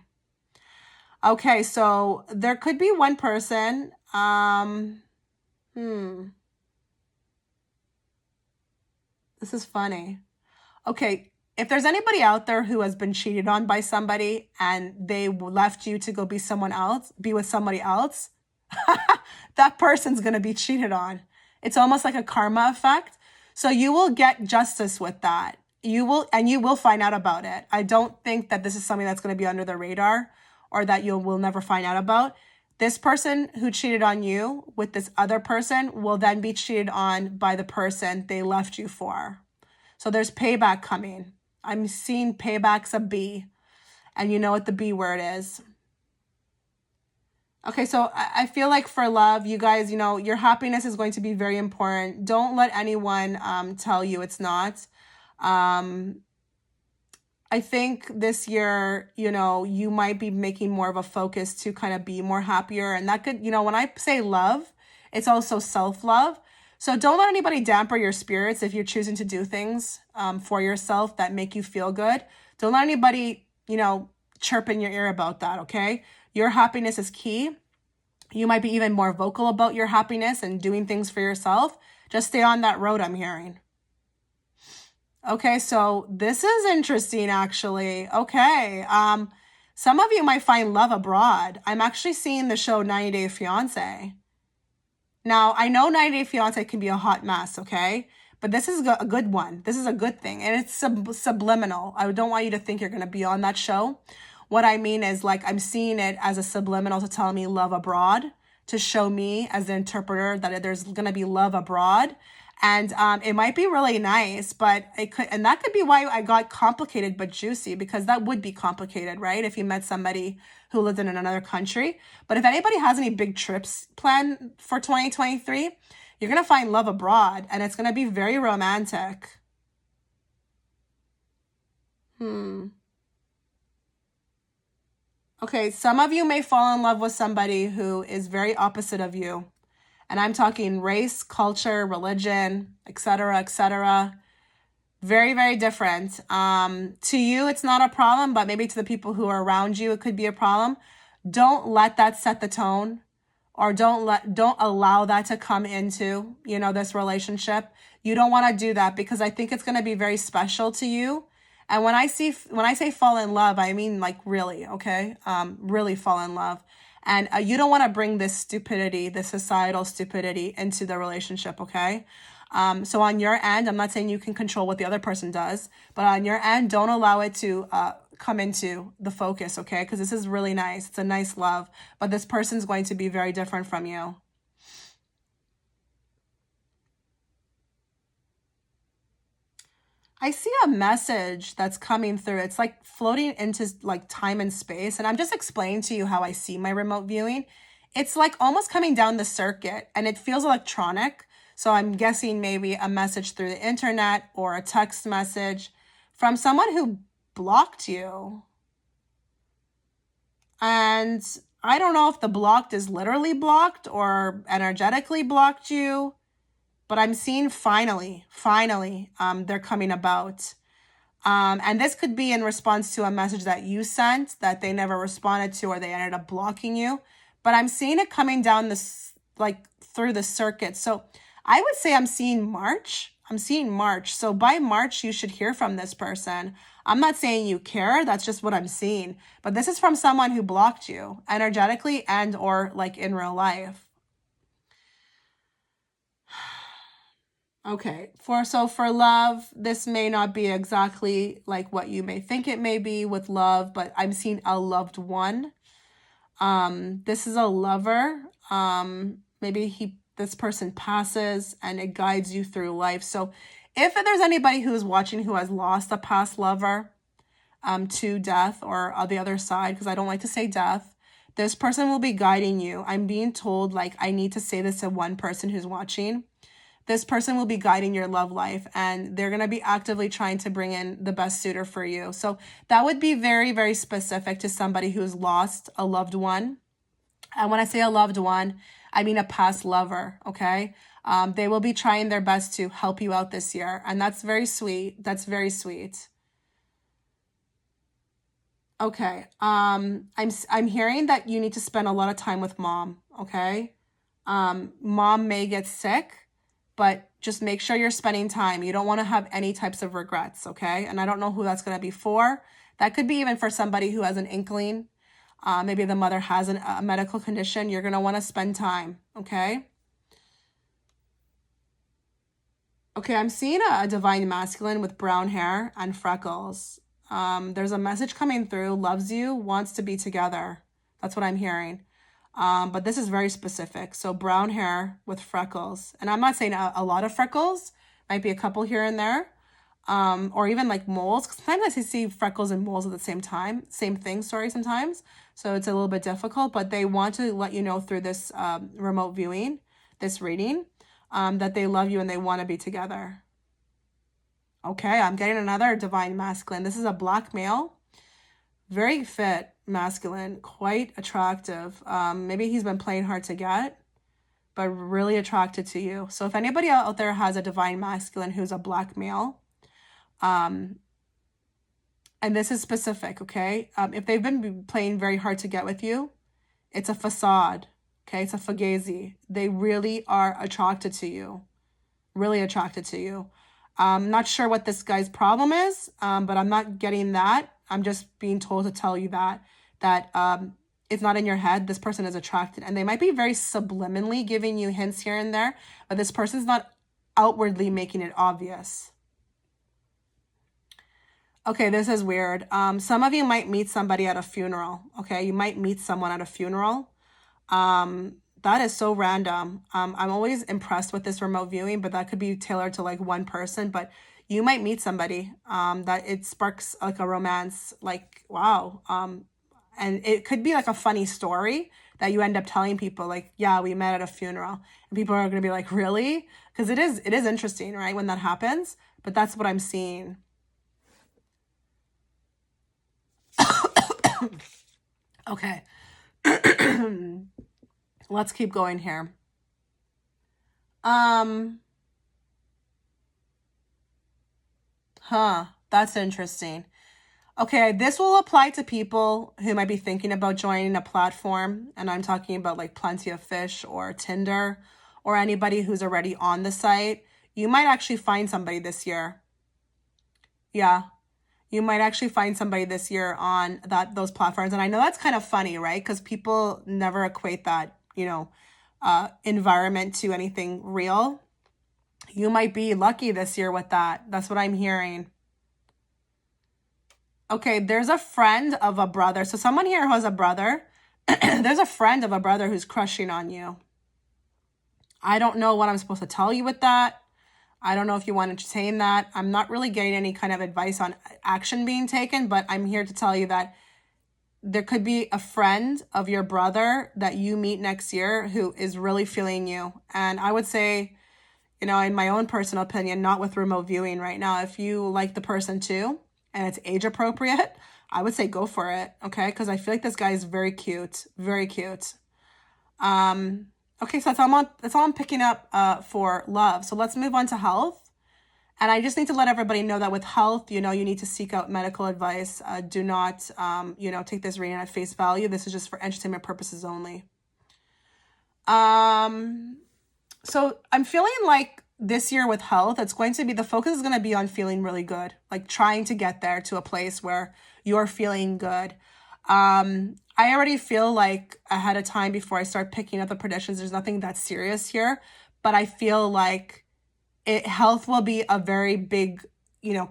Okay, so there could be one person. This is funny. Okay, if there's anybody out there who has been cheated on by somebody and they left you to go be with somebody else, that person's going to be cheated on. It's almost like a karma effect. So you will get justice with that. You will find out about it. I don't think that this is something that's going to be under the radar or that you will never find out about. This person who cheated on you with this other person will then be cheated on by the person they left you for. So there's payback coming. I'm seeing paybacks of B, and you know what the B word is. Okay, so I feel like for love, you guys, your happiness is going to be very important. Don't let anyone tell you it's not. I think this year, you might be making more of a focus to kind of be more happier. And that could, when I say love, it's also self-love. So don't let anybody damper your spirits if you're choosing to do things for yourself that make you feel good. Don't let anybody, chirp in your ear about that, okay? Your happiness is key. You might be even more vocal about your happiness and doing things for yourself. Just stay on that road, I'm hearing. Okay, so this is interesting, actually. Okay, some of you might find love abroad. I'm actually seeing the show 90 Day Fiancé. Now, I know 90 Day Fiancé can be a hot mess, okay? But this is a good one. This is a good thing. And it's subliminal. I don't want you to think you're going to be on that show. What I mean is, like, I'm seeing it as a subliminal to tell me love abroad, to show me as the interpreter that there's going to be love abroad. And it might be really nice, but it could, and that could be why I got complicated but juicy, because that would be complicated, right? If you met somebody who lived in another country. But if anybody has any big trips planned for 2023, you're going to find love abroad, and it's going to be very romantic. Okay, some of you may fall in love with somebody who is very opposite of you. And I'm talking race, culture, religion, etc., etc. Very, very different. To you, it's not a problem, but maybe to the people who are around you, it could be a problem. Don't let that set the tone, or don't allow that to come into, this relationship. You don't want to do that, because I think it's going to be very special to you. And when I say fall in love, I mean like really, okay? Really fall in love. And you don't want to bring this stupidity, this societal stupidity into the relationship, okay? So on your end, I'm not saying you can control what the other person does, but on your end, don't allow it to come into the focus, okay? Because this is really nice. It's a nice love, but this person's going to be very different from you. I see a message that's coming through. It's like floating into like time and space. And I'm just explaining to you how I see my remote viewing. It's like almost coming down the circuit, and it feels electronic. So I'm guessing maybe a message through the internet or a text message from someone who blocked you. And I don't know if the blocked is literally blocked or energetically blocked you. But I'm seeing finally, they're coming about. And this could be in response to a message that you sent that they never responded to, or they ended up blocking you. But I'm seeing it coming down this, like through the circuit. So I would say I'm seeing March. So by March, you should hear from this person. I'm not saying you care. That's just what I'm seeing. But this is from someone who blocked you energetically and or like in real life. Okay, for love, this may not be exactly like what you may think it may be with love, but I'm seeing a loved one. This is a lover. Maybe this person passes and it guides you through life. So if there's anybody who's watching who has lost a past lover to death or on the other side, because I don't like to say death, this person will be guiding you. I'm being told, like, I need to say this to one person who's watching. This person will be guiding your love life, and they're going to be actively trying to bring in the best suitor for you. So that would be very, very specific to somebody who's lost a loved one. And when I say a loved one, I mean a past lover, okay? They will be trying their best to help you out this year, and that's very sweet. That's very sweet. Okay, I'm hearing that you need to spend a lot of time with mom, okay? Mom may get sick, but just make sure you're spending time. You don't want to have any types of regrets, okay? And I don't know who that's going to be for. That could be even for somebody who has an inkling. Maybe the mother has a medical condition. You're going to want to spend time, okay? Okay, I'm seeing a divine masculine with brown hair and freckles. There's a message coming through, loves you, wants to be together. That's what I'm hearing. But this is very specific. So brown hair with freckles. And I'm not saying a lot of freckles. Might be a couple here and there. Or even like moles. Sometimes I see freckles and moles at the same time. Same thing, sometimes. So it's a little bit difficult. But they want to let you know through this remote viewing, this reading, that they love you and they want to be together. Okay, I'm getting another divine masculine. This is a black male. Very fit masculine, quite attractive. Maybe he's been playing hard to get, but really attracted to you. So if anybody out there has a divine masculine who's a black male, and this is specific, okay? If they've been playing very hard to get with you, it's a facade, okay? It's a fugazi. They really are attracted to you, really attracted to you. I'm not sure what this guy's problem is, but I'm not getting that. I'm just being told to tell you that it's not in your head. This person is attracted, and they might be very subliminally giving you hints here and there, but this person's not outwardly making it obvious. Okay, this is weird. Some of you might meet somebody at a funeral. Okay, you might meet someone at a funeral. That is so random. I'm always impressed with this remote viewing, but that could be tailored to like one person. But you might meet somebody that it sparks like a romance, like, wow. And it could be like a funny story that you end up telling people, like, yeah, we met at a funeral. And people are going to be like, really? Because it is interesting, right, when that happens. But that's what I'm seeing. Okay. Let's keep going here. That's interesting. Okay, this will apply to people who might be thinking about joining a platform, and I'm talking about like Plenty of Fish or Tinder or anybody who's already on the site. You might actually find somebody this year. Yeah. You might actually find somebody this year on those platforms. And I know that's kind of funny, right? Because people never equate that, environment to anything real. You might be lucky this year with that. That's what I'm hearing. Okay, there's a friend of a brother. So someone here who has a brother. There's a friend of a brother who's crushing on you. I don't know what I'm supposed to tell you with that. I don't know if you want to entertain that. I'm not really getting any kind of advice on action being taken, but I'm here to tell you that there could be a friend of your brother that you meet next year who is really feeling you. And I would say, in my own personal opinion, not with remote viewing right now, if you like the person too, and it's age appropriate, I would say go for it, okay? Because I feel like this guy is very cute, very cute. Okay, so that's all I'm picking up for love. So let's move on to health. And I just need to let everybody know that with health, you need to seek out medical advice. Do not, take this reading at face value. This is just for entertainment purposes only. So I'm feeling like this year with health, the focus is going to be on feeling really good, like trying to get there to a place where you're feeling good. I already feel like ahead of time before I start picking up the predictions, there's nothing that serious here, but I feel like health will be a very big,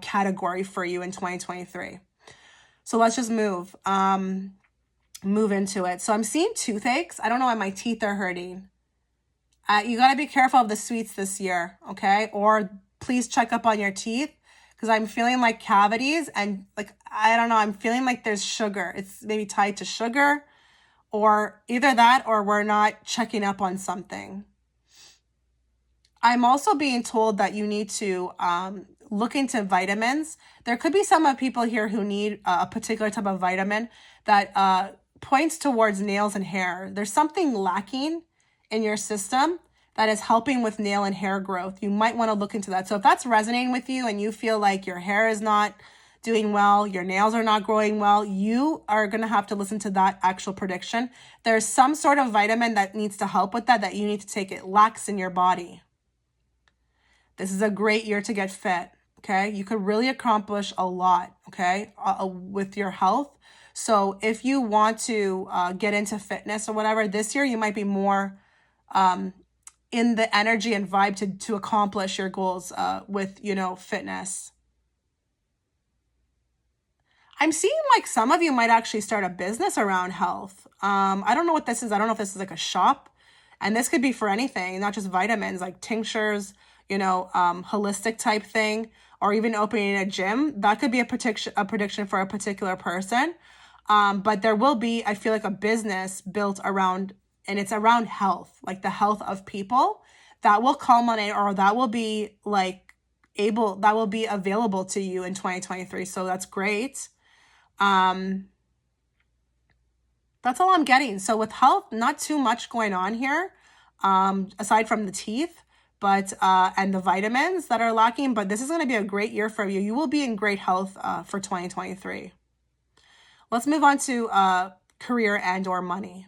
category for you in 2023. So let's just move into it. So I'm seeing toothaches. I don't know why my teeth are hurting. You got to be careful of the sweets this year, okay? Or please check up on your teeth because I'm feeling like cavities and I don't know, I'm feeling like there's sugar. It's maybe tied to sugar or either that or we're not checking up on something. I'm also being told that you need to look into vitamins. There could be some people here who need a particular type of vitamin that points towards nails and hair. There's something lacking in your system that is helping with nail and hair growth. You might want to look into that. So if that's resonating with you and you feel like your hair is not doing well, your nails are not growing well, you are going to have to listen to that actual prediction. There's some sort of vitamin that needs to help with that you need to take. It lacks in your body. This is a great year to get fit, okay? You could really accomplish a lot, okay, with your health. So if you want to get into fitness or whatever, this year you might be more in the energy and vibe to accomplish your goals with, fitness. I'm seeing like some of you might actually start a business around health. I don't know what this is. I don't know if this is like a shop. And this could be for anything, not just vitamins, like tinctures, holistic type thing, or even opening a gym. That could be a prediction for a particular person. But there will be, I feel like, a business built around, and it's around health, like the health of people that will culminate, or that will be like be available to you in 2023. So that's great. That's all I'm getting. So with health, not too much going on here, aside from the teeth, but and the vitamins that are lacking. But this is going to be a great year for you. You will be in great health for 2023. Let's move on to career and or money.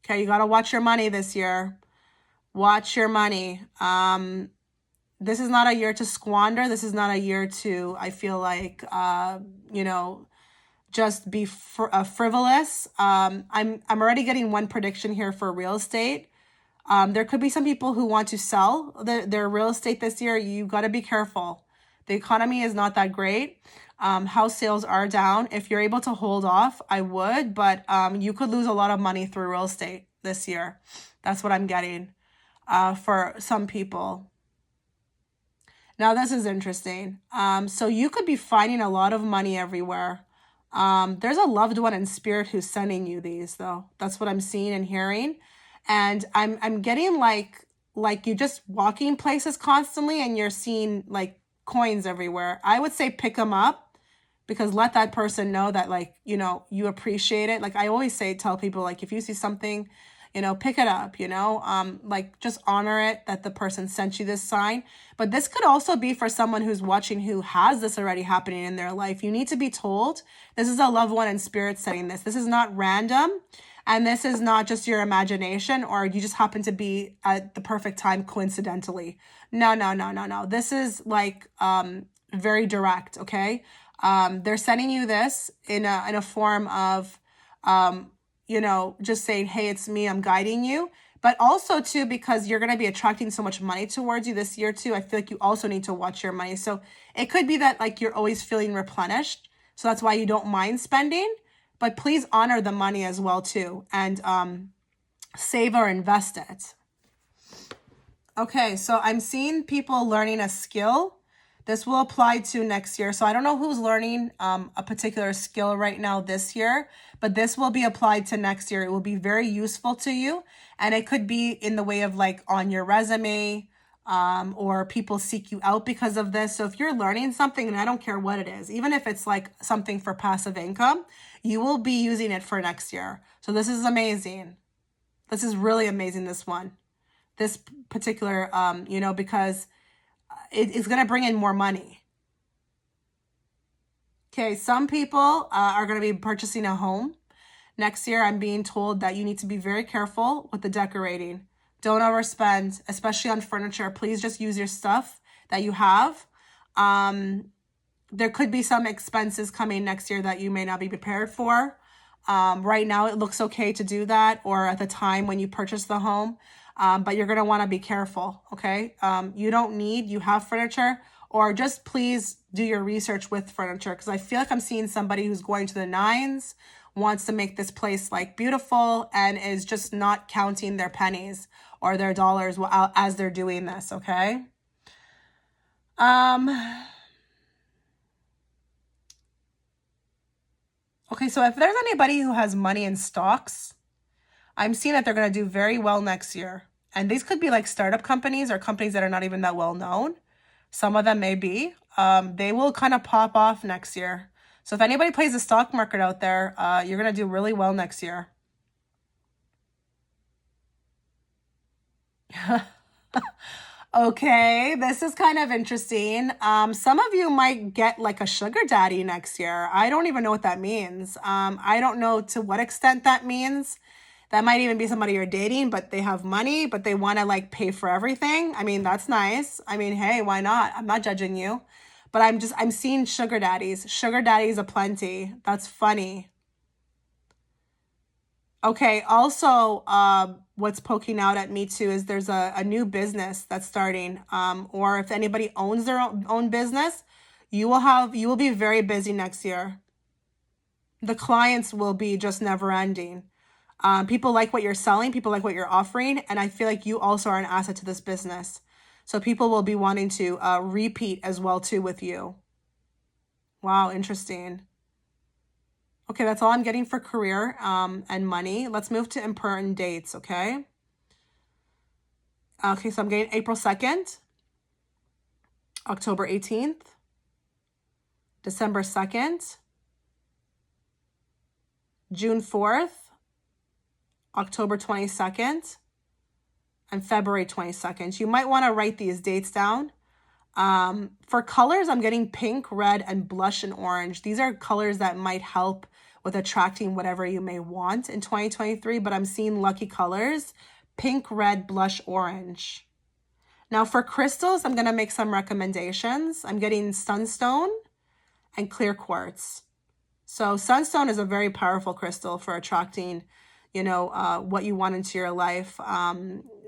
Okay, you got to watch your money this year. Watch your money. This is not a year to squander. This is not a year to, I feel like, just be frivolous. I'm already getting one prediction here for real estate. There could be some people who want to sell their real estate this year. You got to be careful. The economy is not that great. House sales are down. If you're able to hold off, I would, but you could lose a lot of money through real estate this year. That's what I'm getting for some people. Now, this is interesting. So you could be finding a lot of money everywhere. There's a loved one in spirit who's sending you these, though. That's what I'm seeing and hearing. And I'm getting like you just walking places constantly and you're seeing like coins everywhere. I would say pick them up, because let that person know that you appreciate it. Like I always tell people, like if you see something, pick it up, just honor it that the person sent you this sign. But this could also be for someone who's watching who has this already happening in their life. You need to be told this is a loved one in spirit saying this. This is not random. And this is not just your imagination or you just happen to be at the perfect time coincidentally. No. This is very direct, okay? They're sending you this in a form of just saying, hey, it's me, I'm guiding you. But also too, because you're going to be attracting so much money towards you this year too, I feel like you also need to watch your money. So it could be that you're always feeling replenished. So that's why you don't mind spending, but please honor the money as well too. And save or invest it. Okay, so I'm seeing people learning a skill. This will apply to next year. So I don't know who's learning a particular skill right now this year, but this will be applied to next year. It will be very useful to you. And it could be in the way of on your resume, or people seek you out because of this. So if you're learning something, and I don't care what it is, even if it's something for passive income, you will be using it for next year. So this is amazing. This is really amazing, this particular, because it's going to bring in more money. Okay, some people are going to be purchasing a home. Next year, I'm being told that you need to be very careful with the decorating. Don't overspend, especially on furniture. Please just use your stuff that you have. There could be some expenses coming next year that you may not be prepared for. Right now, it looks okay to do that, or at the time when you purchase the home. But you're going to want to be careful, okay? You have furniture, or just please do your research with furniture, because I feel like I'm seeing somebody who's going to the nines, wants to make this place beautiful, and is just not counting their pennies or their dollars as they're doing this, okay? Okay, so if there's anybody who has money in stocks, I'm seeing that they're going to do very well next year. And these could be startup companies or companies that are not even that well known. Some of them may be. They will kind of pop off next year. So if anybody plays the stock market out there, you're going to do really well next year. Okay, this is kind of interesting. Some of you might get a sugar daddy next year. I don't even know what that means. I don't know to what extent that means. That might even be somebody you're dating, but they have money, but they want to pay for everything. I mean, that's nice. I mean, hey, why not? I'm not judging you. But I'm seeing sugar daddies. Sugar daddies aplenty. That's funny. Okay, also, what's poking out at me too is there's a new business that's starting. Or if anybody owns their own business, you will be very busy next year. The clients will be just never ending. People like what you're selling, people like what you're offering, and I feel like you also are an asset to this business. So people will be wanting to repeat as well too with you. Wow, interesting. Okay, that's all I'm getting for career and money. Let's move to important dates, okay? Okay, so I'm getting April 2nd. October 18th, December 2nd, June 4th, October 22nd, and February 22nd. You might want to write these dates down. For colors, I'm getting pink, red, and blush and orange. These are colors that might help with attracting whatever you may want in 2023, but I'm seeing lucky colors, pink, red, blush, orange. Now for crystals, I'm going to make some recommendations. I'm getting sunstone and clear quartz. So sunstone is a very powerful crystal for attracting, what you want into your life.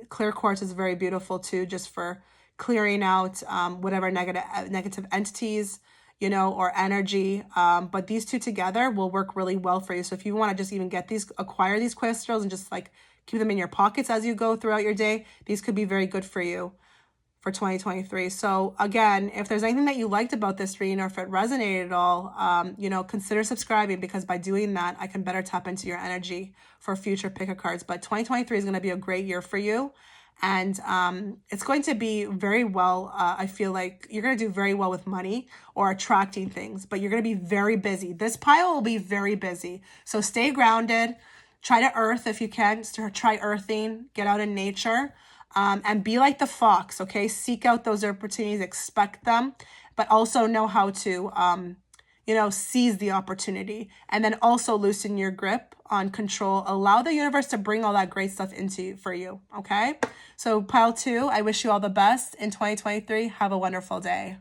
Clear quartz is very beautiful too, just for clearing out whatever negative entities, or energy. But these two together will work really well for you. So if you want to just even acquire these crystals and just like keep them in your pockets as you go throughout your day, these could be very good for you for 2023. So again, if there's anything that you liked about this reading or if it resonated at all, consider subscribing, because by doing that, I can better tap into your energy for future pick-a-cards. But 2023 is going to be a great year for you. And it's going to be very well, I feel like you're going to do very well with money or attracting things, but you're going to be very busy. This pile will be very busy. So stay grounded, try to earth if you can, try earthing, get out in nature. And be like the fox, okay? Seek out those opportunities, expect them, but also know how to, seize the opportunity. And then also loosen your grip on control. Allow the universe to bring all that great stuff for you, okay? So pile 2, I wish you all the best in 2023. Have a wonderful day.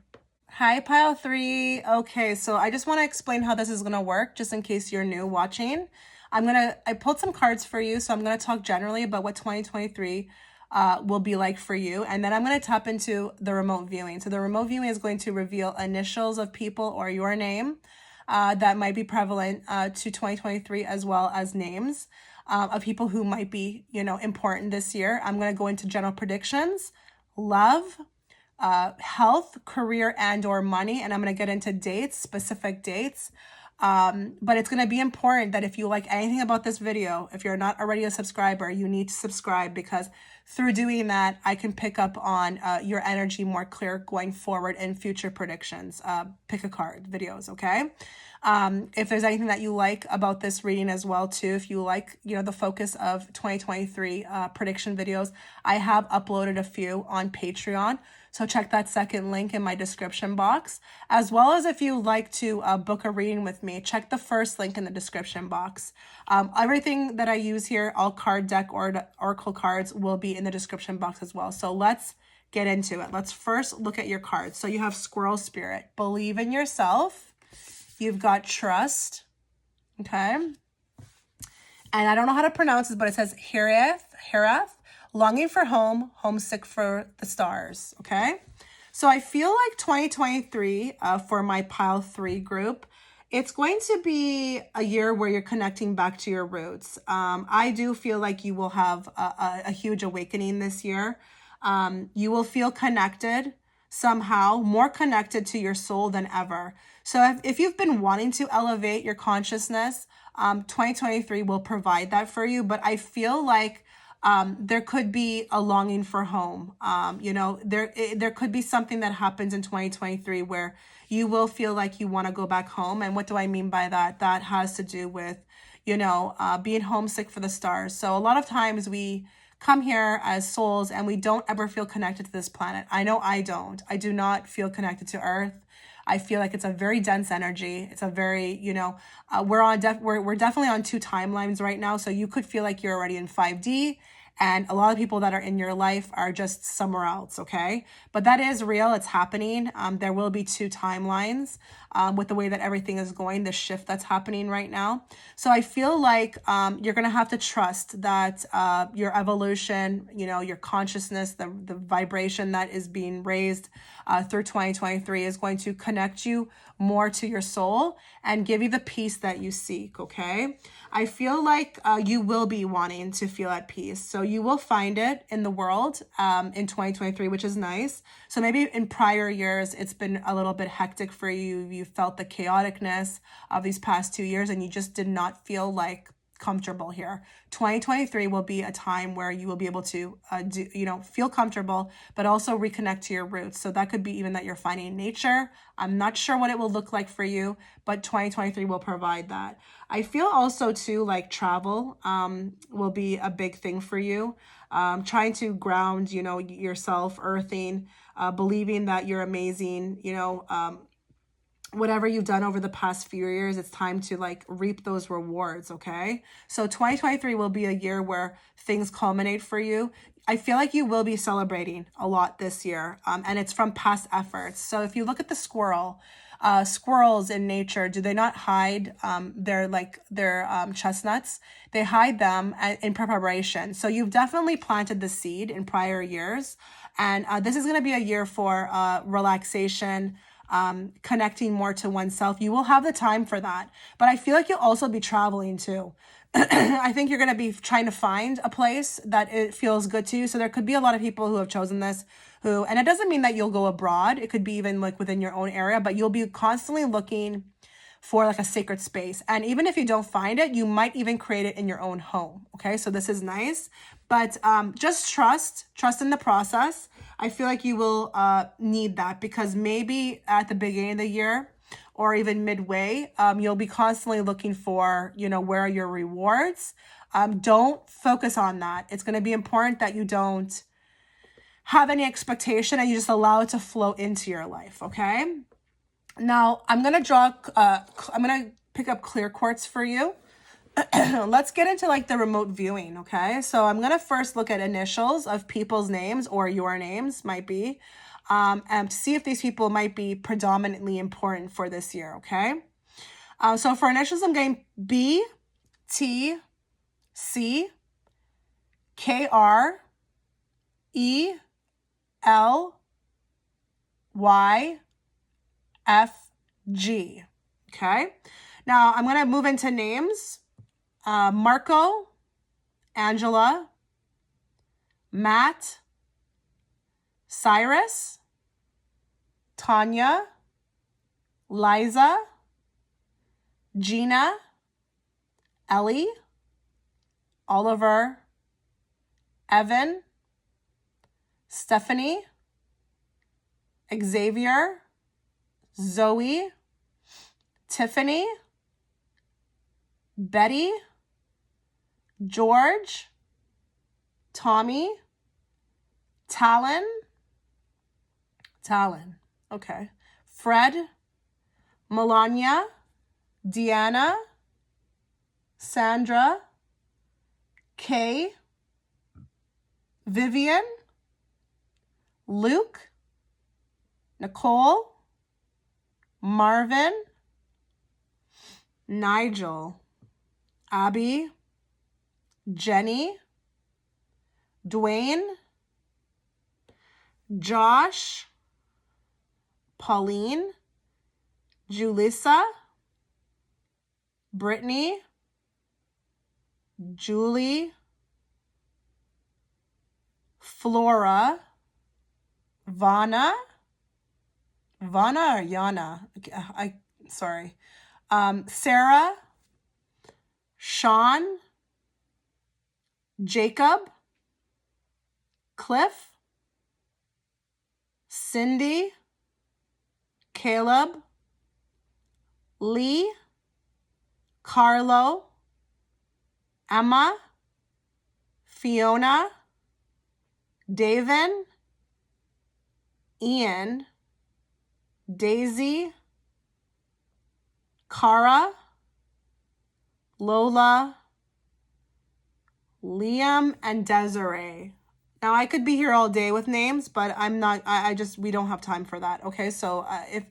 Hi, pile 3. Okay, so I just want to explain how this is going to work, just in case you're new watching. I pulled some cards for you, so I'm going to talk generally about what 2023 will be like for you. And then I'm going to tap into the remote viewing. So the remote viewing is going to reveal initials of people or your name that might be prevalent to 2023, as well as names of people who might be, important this year. I'm going to go into general predictions, love, health, career, and or money. And I'm going to get into dates, specific dates. But it's going to be important that if you like anything about this video, if you're not already a subscriber, you need to subscribe, because through doing that, I can pick up on your energy more clear going forward in future predictions, pick a card videos, okay? If there's anything that you like about this reading as well too, if you like, the focus of 2023 prediction videos, I have uploaded a few on Patreon. So check that second link in my description box, as well as if you like to book a reading with me, check the first link in the description box. Everything that I use here, all card deck or oracle cards, will be in the description box as well. So let's get into it. Let's first look at your cards. So you have Squirrel Spirit, believe in yourself. You've got Trust, okay? And I don't know how to pronounce this, but it says harass, longing for home, homesick for the stars, okay? So I feel like 2023 for my pile 3 group, it's going to be a year where you're connecting back to your roots. I do feel like you will have a huge awakening this year. You will feel connected somehow, more connected to your soul than ever. So if you've been wanting to elevate your consciousness, 2023 will provide that for you. But I feel like there could be a longing for home. There could be something that happens in 2023 where you will feel like you want to go back home. And what do I mean by that? That has to do with, being homesick for the stars. So a lot of times we come here as souls and we don't ever feel connected to this planet. I know I don't. I do not feel connected to Earth. I feel like it's a very dense energy. It's a very, we're definitely on 2 timelines right now. So you could feel like you're already in 5D, and a lot of people that are in your life are just somewhere else, okay? But that is real. It's happening. There will be 2 timelines with the way that everything is going, the shift that's happening right now. So I feel like you're going to have to trust that your evolution, your consciousness, the vibration that is being raised through 2023 is going to connect you more to your soul and give you the peace that you seek, okay? I feel like you will be wanting to feel at peace. So you will find it in the world in 2023, which is nice. So maybe in prior years, it's been a little bit hectic for you. You felt the chaoticness of these past 2 years and you just did not feel like comfortable here. 2023 will be a time where you will be able to feel comfortable, but also reconnect to your roots. So that could be even that you're finding nature. I'm not sure what it will look like for you, but 2023 will provide that. I feel also too like travel will be a big thing for you. Trying to ground, yourself, earthing, believing that you're amazing, whatever you've done over the past few years, it's time to like reap those rewards, okay? So 2023 will be a year where things culminate for you. I feel like you will be celebrating a lot this year, and it's from past efforts. So if you look at the squirrels in nature, do they not hide their chestnuts? They hide them in preparation. So you've definitely planted the seed in prior years, and this is going to be a year for relaxation, connecting more to oneself. You will have the time for that, but I feel like you'll also be traveling too. I think you're going to be trying to find a place that it feels good to you. So there could be a lot of people who have chosen this and it doesn't mean that you'll go abroad. It could be even like within your own area, but you'll be constantly looking for like a sacred space. And even if you don't find it, you might even create it in your own home. Okay. So this is nice, but just trust in the process. I feel like you will need that because maybe at the beginning of the year or even midway, you'll be constantly looking for, where are your rewards? Don't focus on that. It's going to be important that you don't have any expectation and you just allow it to flow into your life. Okay. Now I'm going to pick up clear quartz for you. Let's get into like the remote viewing, okay? So I'm going to first look at initials of people's names or your names might be, and see if these people might be predominantly important for this year, okay? So for initials, I'm getting B, T, C, K, R, E, L, Y, F, G, okay? Now I'm going to move into names. Marco, Angela, Matt, Cyrus, Tanya, Liza, Gina, Ellie, Oliver, Evan, Stephanie, Xavier, Zoe, Tiffany, Betty, George, Tommy, Talon, okay, Fred, Melania, Deanna, Sandra, Kay, Vivian, Luke, Nicole, Marvin, Nigel, Abby, Jenny, Dwayne, Josh, Pauline, Julissa, Brittany, Julie, Flora, Vana or Yana? Sorry. Sarah, Sean, Jacob, Cliff, Cindy, Caleb, Lee, Carlo, Emma, Fiona, Davin, Ian, Daisy, Cara, Lola, Liam, and Desiree. Now I could be here all day with names, but I'm not, we don't have time for that. Okay. So if,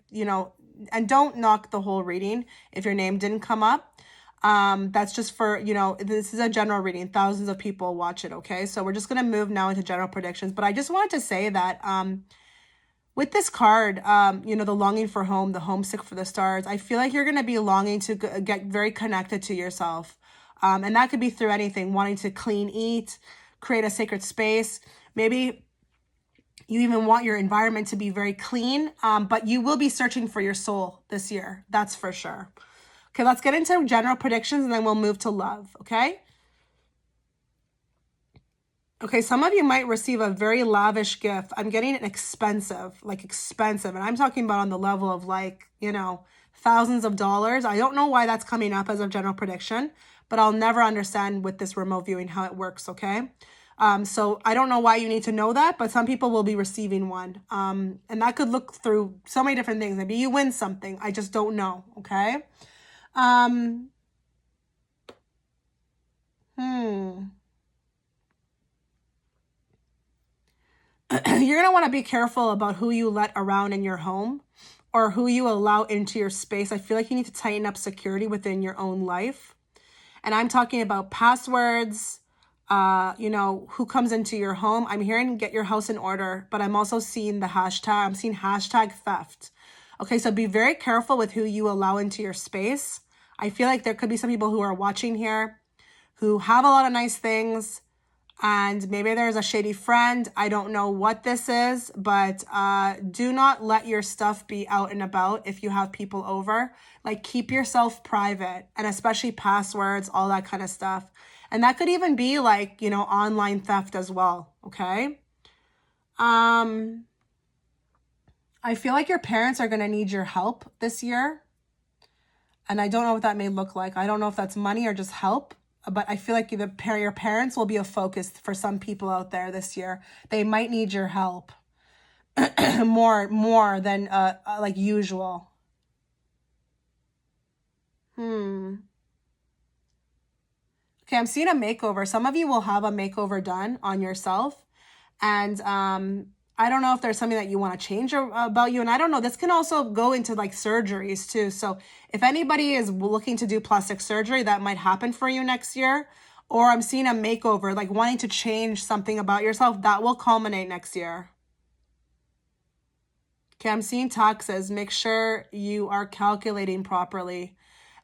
and don't knock the whole reading if your name didn't come up. That's just for, this is a general reading. Thousands of people watch it. Okay. So we're just going to move now into general predictions, but I just wanted to say that, with this card, the longing for home, the homesick for the stars, I feel like you're going to be longing to get very connected to yourself. And that could be through anything, wanting to clean, eat, create a sacred space. Maybe you even want your environment to be very clean, but you will be searching for your soul this year. That's for sure. Okay, let's get into general predictions and then we'll move to love, okay? Okay, some of you might receive a very lavish gift. I'm getting an expensive, like expensive. And I'm talking about on the level of like, you know, thousands of dollars. I don't know why that's coming up as a general prediction, but I'll never understand with this remote viewing how it works, okay? So I don't know why you need to know that, but some people will be receiving one. And that could look through so many different things. Maybe you win something. I just don't know, okay? You're going to want to be careful about who you let around in your home or who you allow into your space. I feel like you need to tighten up security within your own life. And I'm talking about passwords, you know, who comes into your home. I'm hearing get your house in order, but I'm also seeing the hashtag. I'm seeing hashtag theft. Okay, so be very careful with who you allow into your space. I feel like there could be some people who are watching here who have a lot of nice things, and maybe there's a shady friend. I don't know what this is, but do not let your stuff be out and about if you have people over. Like, keep yourself private, and especially passwords, all that kind of stuff. And that could even be like, you know, online theft as well, okay? I feel like your parents are going to need your help this year. And I don't know what that may look like. I don't know if that's money or just help. But I feel like your parents will be a focus for some people out there this year. They might need your help more than like usual. Okay, I'm seeing a makeover. Some of you will have a makeover done on yourself. And I don't know if there's something that you want to change about you. And I don't know, this can also go into like surgeries too. So if anybody is looking to do plastic surgery, that might happen for you next year. Or I'm seeing a makeover, like wanting to change something about yourself, that will culminate next year. Okay, I'm seeing taxes. Make sure you are calculating properly.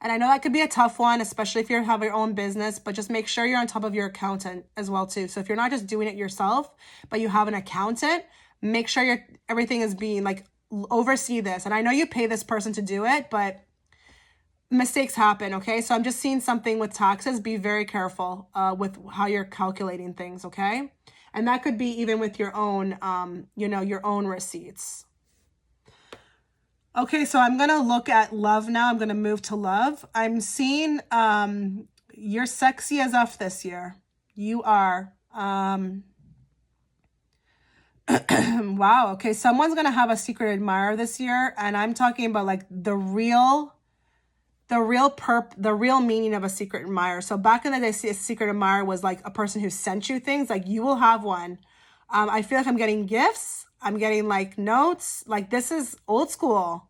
And I know that could be a tough one, especially if you have your own business, but just make sure you're on top of your accountant as well too. So if you're not just doing it yourself, but you have an accountant, make sure everything is being like, oversee this. And I know you pay this person to do it, but mistakes happen, okay? So I'm just seeing something with taxes. Be very careful with how you're calculating things, okay? And that could be even with your own, you know, your own receipts. Okay, so I'm going to look at love now. I'm going to move to love. I'm seeing you're sexy as F this year. You are. Wow, okay, someone's going to have a secret admirer this year, and I'm talking about like the real meaning of a secret admirer. So back in the day, a secret admirer was like a person who sent you things. Like, you will have one. I feel like I'm getting gifts. I'm getting like notes. Like, this is old school,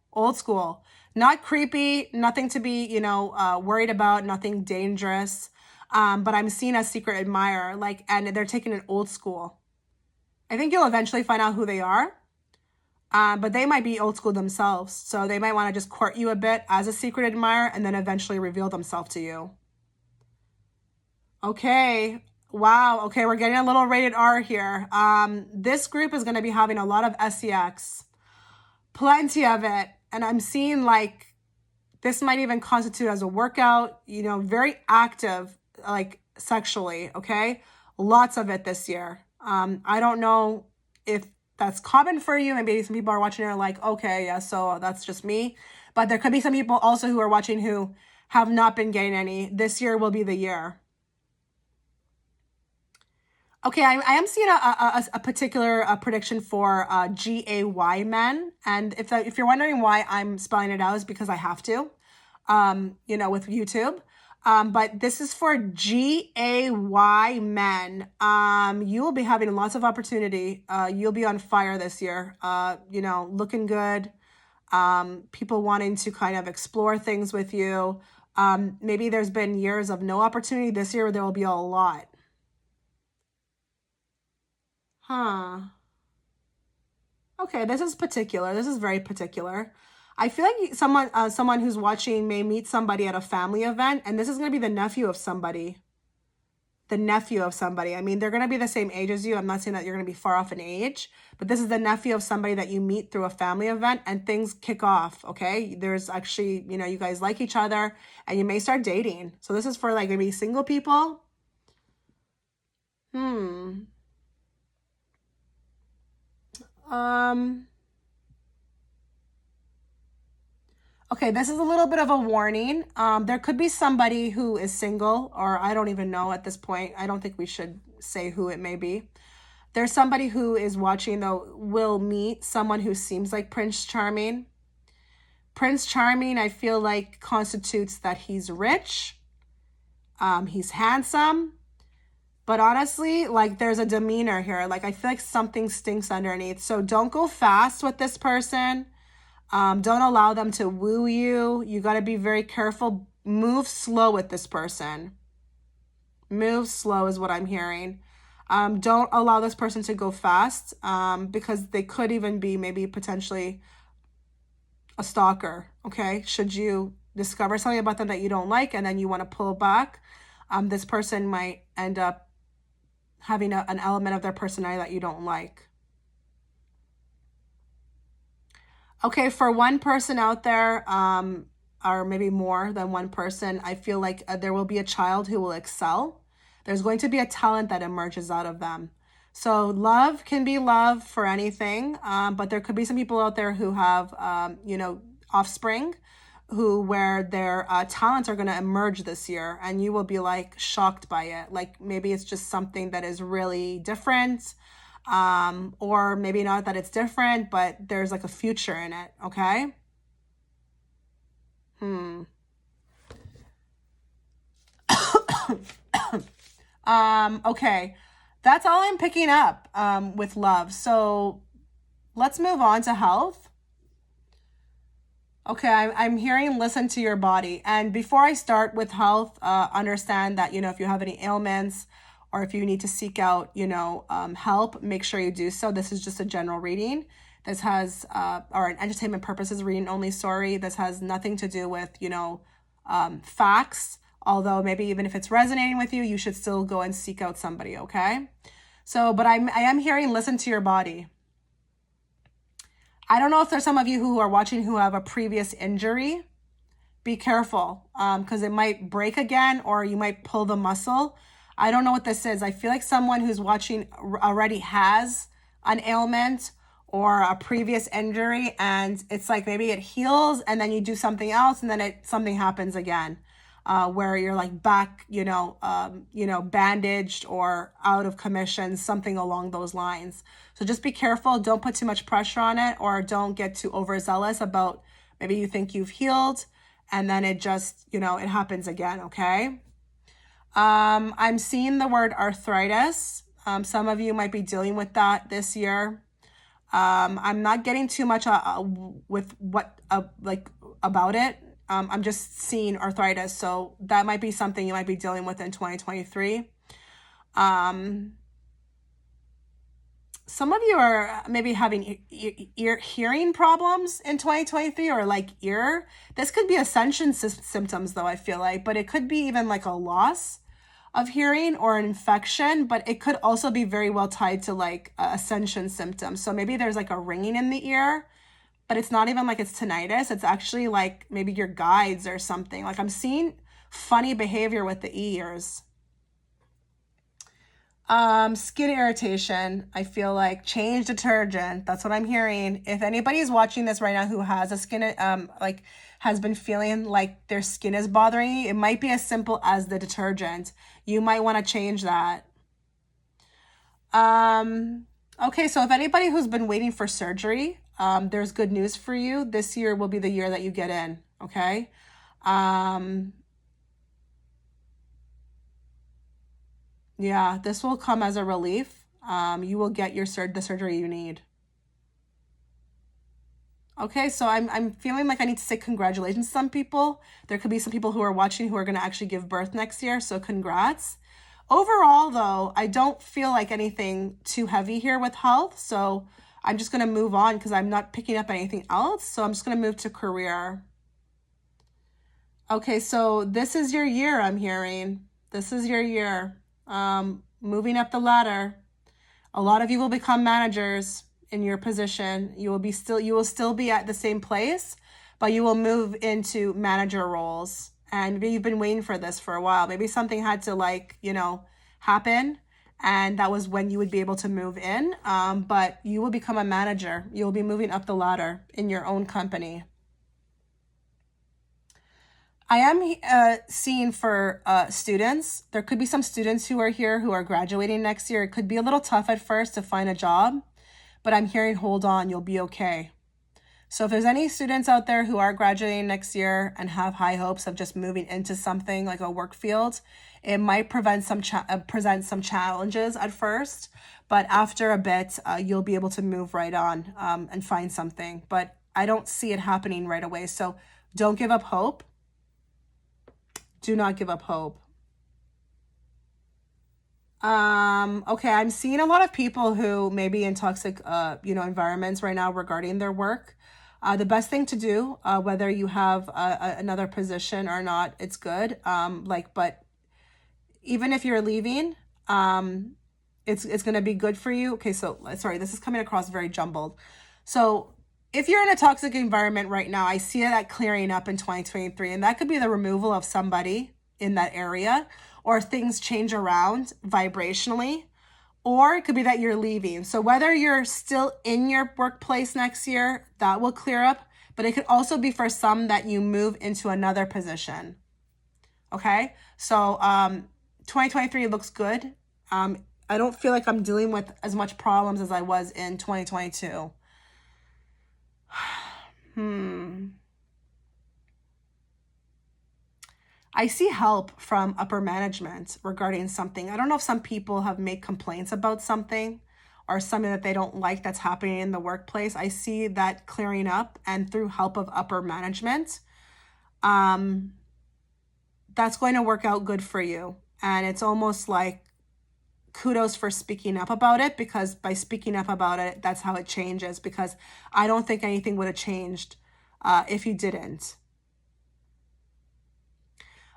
not creepy, nothing to be, you know, worried about, nothing dangerous. But I'm seeing a secret admirer, like, and they're taking it old school. I think you'll eventually find out who they are. But they might be old school themselves. So they might want to just court you a bit as a secret admirer and then eventually reveal themselves to you. Okay. Wow. Okay, we're getting a little rated R here. This group is going to be having a lot of sex. Plenty of it. And I'm seeing like this might even constitute as a workout, you know, very active, like sexually. Okay. Lots of it this year. I don't know if that's common for you. Maybe some people are watching and are like, okay, yeah, so that's just me. But there could be some people also who are watching who have not been getting any. This year will be the year. Okay, I am seeing a particular prediction for GAY men. And if you're wondering why I'm spelling it out, is because I have to, you know, with YouTube. But this is for GAY men. You will be having lots of opportunity. You'll be on fire this year. You know, looking good. People wanting to kind of explore things with you. Maybe there's been years of no opportunity. This year there will be a lot. Huh. Okay, this is particular. This is very particular. I feel like someone who's watching may meet somebody at a family event, and this is going to be the nephew of somebody. the nephew of somebody. I mean, they're going to be the same age as you. I'm not saying that you're going to be far off in age, but this is the nephew of somebody that you meet through a family event and things kick off, okay? There's actually, you know, you guys like each other and you may start dating. So this is for like maybe single people. Okay, this is a little bit of a warning. There could be somebody who is single, or I don't even know at this point. I don't think we should say who it may be. There's somebody who is watching, though, will meet someone who seems like Prince Charming. Prince Charming, I feel like, constitutes that he's rich, he's handsome, but honestly, like, there's a demeanor here. Like, I feel like something stinks underneath. So don't go fast with this person. Don't allow them to woo you. You got to be very careful. Move slow with this person. Move slow is what I'm hearing. Don't allow this person to go fast, because they could even be maybe potentially a stalker, okay? Should you discover something about them that you don't like and then you want to pull back, this person might end up having an element of their personality that you don't like. Okay, for one person out there, or maybe more than one person, I feel like there will be a child who will excel. There's going to be a talent that emerges out of them. So love can be love for anything, but there could be some people out there who have, you know, offspring where their talents are going to emerge this year, and you will be like shocked by it. Like maybe it's just something that is really different. Or maybe not that it's different, but there's like a future in it, okay? Okay. That's all I'm picking up with love. So let's move on to health. Okay, I'm hearing listen to your body. And before I start with health, understand that, you know, if you have any ailments or if you need to seek out, you know, help, make sure you do so. This is just a general reading. This has, or an entertainment purposes reading only, sorry. This has nothing to do with, you know, facts. Although maybe even if it's resonating with you, you should still go and seek out somebody, okay? So, but I am hearing listen to your body. I don't know if there's some of you who are watching who have a previous injury. Be careful, because it might break again or you might pull the muscle. I don't know what this is. I feel like someone who's watching already has an ailment or a previous injury, and it's like maybe it heals and then you do something else and then something happens again, where you're like back, you know, bandaged or out of commission, something along those lines. So just be careful. Don't put too much pressure on it, or don't get too overzealous about maybe you think you've healed and then it just, you know, it happens again, okay? I'm seeing the word arthritis. Some of you might be dealing with that this year. I'm not getting too much with what like about it. I'm just seeing arthritis, so that might be something you might be dealing with in 2023. Some of you are maybe having hearing problems in 2023, or like ear. This could be ascension symptoms though, I feel like, but it could be even like a loss of hearing or an infection, but it could also be very well tied to like ascension symptoms. So maybe there's like a ringing in the ear, but it's not even like it's tinnitus. It's actually like maybe your guides or something. Like I'm seeing funny behavior with the ears. Skin irritation. I feel like change detergent. That's what I'm hearing. If anybody's watching this right now who has a skin, like has been feeling like their skin is bothering you, it might be as simple as the detergent. You might want to change that. Okay, so if anybody who's been waiting for surgery, there's good news for you. This year will be the year that you get in, okay? Yeah, this will come as a relief. You will get the surgery you need. Okay, so I'm feeling like I need to say congratulations to some people. There could be some people who are watching who are going to actually give birth next year, so congrats. Overall, though, I don't feel like anything too heavy here with health, so I'm just going to move on because I'm not picking up anything else, so I'm just going to move to career. Okay, so this is your year, I'm hearing. This is your year, Moving up the ladder. A lot of you will become managers in your position. You will still be at the same place, but you will move into manager roles. And maybe you've been waiting for this for a while. Maybe something had to happen, and that was when you would be able to move in. But you will become a manager. You'll be moving up the ladder in your own company. I am seeing for students. There could be some students who are here who are graduating next year. It could be a little tough at first to find a job, but I'm hearing hold on, you'll be okay. So if there's any students out there who are graduating next year and have high hopes of just moving into something like a work field, it might present some challenges at first, but after a bit, you'll be able to move right on and find something. But I don't see it happening right away. So don't give up hope. Do not give up hope. Okay, I'm seeing a lot of people who may be in toxic, environments right now regarding their work. The best thing to do, whether you have another position or not, it's good. But even if you're leaving, it's going to be good for you. Okay, so sorry, this is coming across very jumbled. So if you're in a toxic environment right now, I see that clearing up in 2023, and that could be the removal of somebody in that area, or things change around vibrationally, or it could be that you're leaving. So whether you're still in your workplace next year, that will clear up, but it could also be for some that you move into another position. Okay, so 2023 looks good. I don't feel like I'm dealing with as much problems as I was in 2022. I see help from upper management regarding something. I don't know if some people have made complaints about something or something that they don't like that's happening in the workplace. I see that clearing up, and through help of upper management, that's going to work out good for you. And it's almost like kudos for speaking up about it, because by speaking up about it, that's how it changes, because I don't think anything would have changed if you didn't.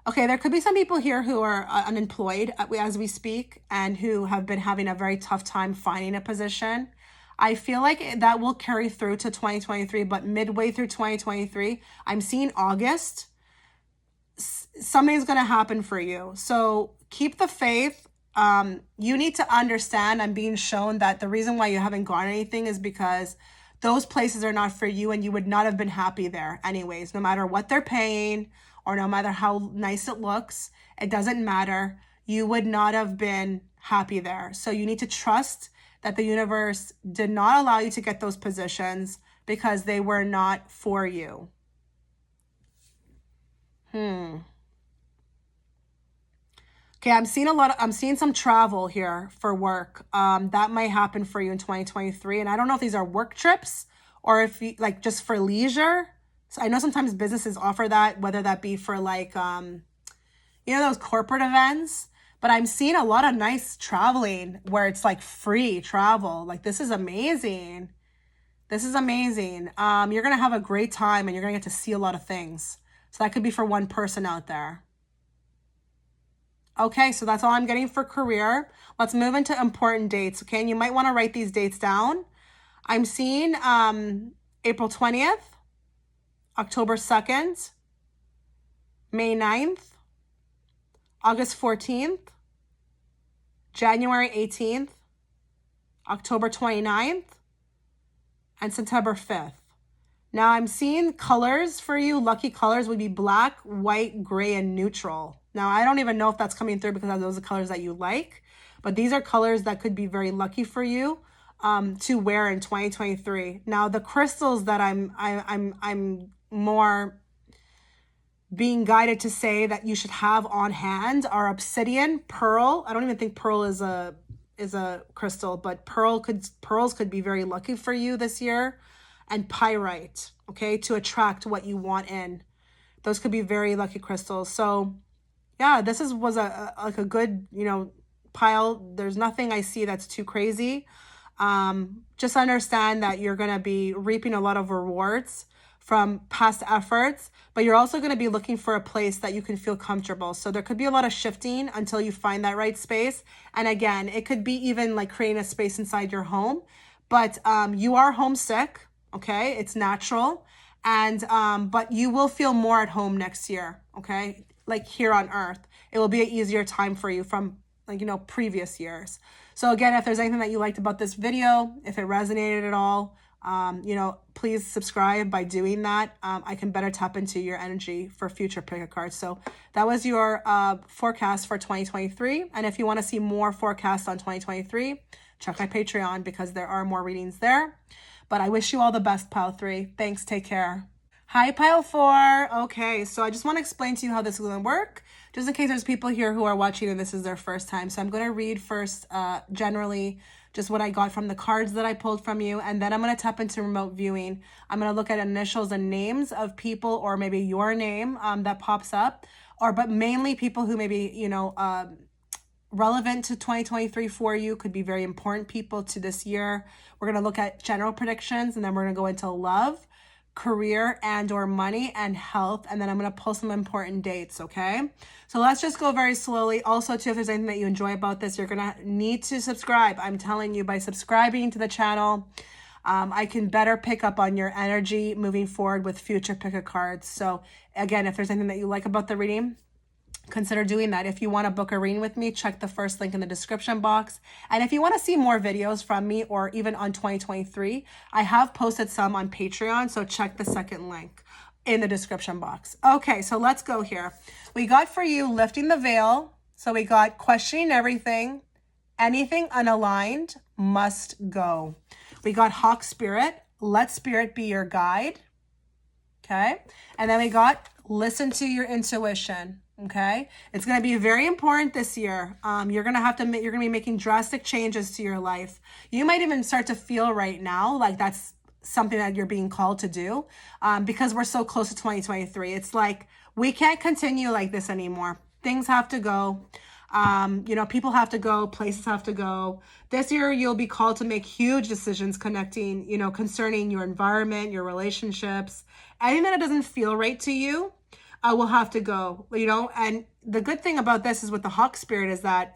Okay, there could be some people here who are unemployed as we speak, and who have been having a very tough time finding a position. I feel like that will carry through to 2023, but midway through 2023, I'm seeing August, something's going to happen for you. So keep the faith. You need to understand, I'm being shown that the reason why you haven't gotten anything is because those places are not for you, and you would not have been happy there anyways, no matter what they're paying or no matter how nice it looks. It doesn't matter. You would not have been happy there. So you need to trust that the universe did not allow you to get those positions because they were not for you. Okay, I'm seeing some travel here for work. That might happen for you in 2023. And I don't know if these are work trips or if you just for leisure. So I know sometimes businesses offer that, whether that be for those corporate events, but I'm seeing a lot of nice traveling where it's free travel. This is amazing. This is amazing. You're going to have a great time, and you're going to get to see a lot of things. So that could be for one person out there. Okay, so that's all I'm getting for career. Let's move into important dates, okay? And you might want to write these dates down. I'm seeing April 20th, October 2nd, May 9th, August 14th, January 18th, October 29th, and September 5th. Now I'm seeing colors for you. Lucky colors would be black, white, gray, and neutral. Now I don't even know if that's coming through because those are colors that you like, but these are colors that could be very lucky for you to wear in 2023. Now the crystals that I'm more being guided to say that you should have on hand are obsidian, pearl. I don't even think pearl is a crystal, but pearls could be very lucky for you this year, and pyrite, okay, to attract what you want in. Those could be very lucky crystals. So yeah, this was a good, pile. There's nothing I see that's too crazy. Just understand that you're going to be reaping a lot of rewards from past efforts, but you're also going to be looking for a place that you can feel comfortable. So there could be a lot of shifting until you find that right space. And again, it could be even like creating a space inside your home, but you are homesick, okay? It's natural. And but you will feel more at home next year, okay? Like here on earth, it will be an easier time for you from like, you know, previous years. So again, if there's anything that you liked about this video, if it resonated at all, you know, please subscribe. By doing that, I can better tap into your energy for future pick a card. So that was your forecast for 2023. And if you want to see more forecasts on 2023, check my Patreon because there are more readings there. But I wish you all the best, Pile 3. Thanks. Take care. Hi, Pile 4. Okay, so I just want to explain to you how this is going to work, just in case there's people here who are watching and this is their first time. So I'm going to read first, generally, just what I got from the cards that I pulled from you, and then I'm going to tap into remote viewing. I'm going to look at initials and names of people, or maybe your name that pops up, but mainly people who maybe, you know, relevant to 2023 for you, could be very important people to this year. We're going to look at general predictions, and then we're going to go into love, career and or money, and health, and then I'm going to pull some important dates. Okay, so let's just go very slowly. Also too, if there's anything that you enjoy about this, you're gonna need to subscribe. I'm telling you, by subscribing to the channel, I can better pick up on your energy moving forward with future pick a cards. So again, if there's anything that you like about the reading, consider doing that. If you want to book a reading with me, check the first link in the description box. And if you want to see more videos from me, or even on 2023, I have posted some on Patreon, so check the second link in the description box. Okay, so let's go here. We got for you lifting the veil. So we got questioning everything, anything unaligned must go. We got hawk spirit, let spirit be your guide. Okay, and then we got listen to your intuition. Okay, it's going to be very important this year. You're going to be making drastic changes to your life. You might even start to feel right now like that's something that you're being called to do, because we're so close to 2023. It's like we can't continue like this anymore. Things have to go. You know, people have to go, places have to go. This year, you'll be called to make huge decisions connecting, you know, concerning your environment, your relationships. Anything that doesn't feel right to you, will have to go, you know. And the good thing about this is with the hawk spirit is that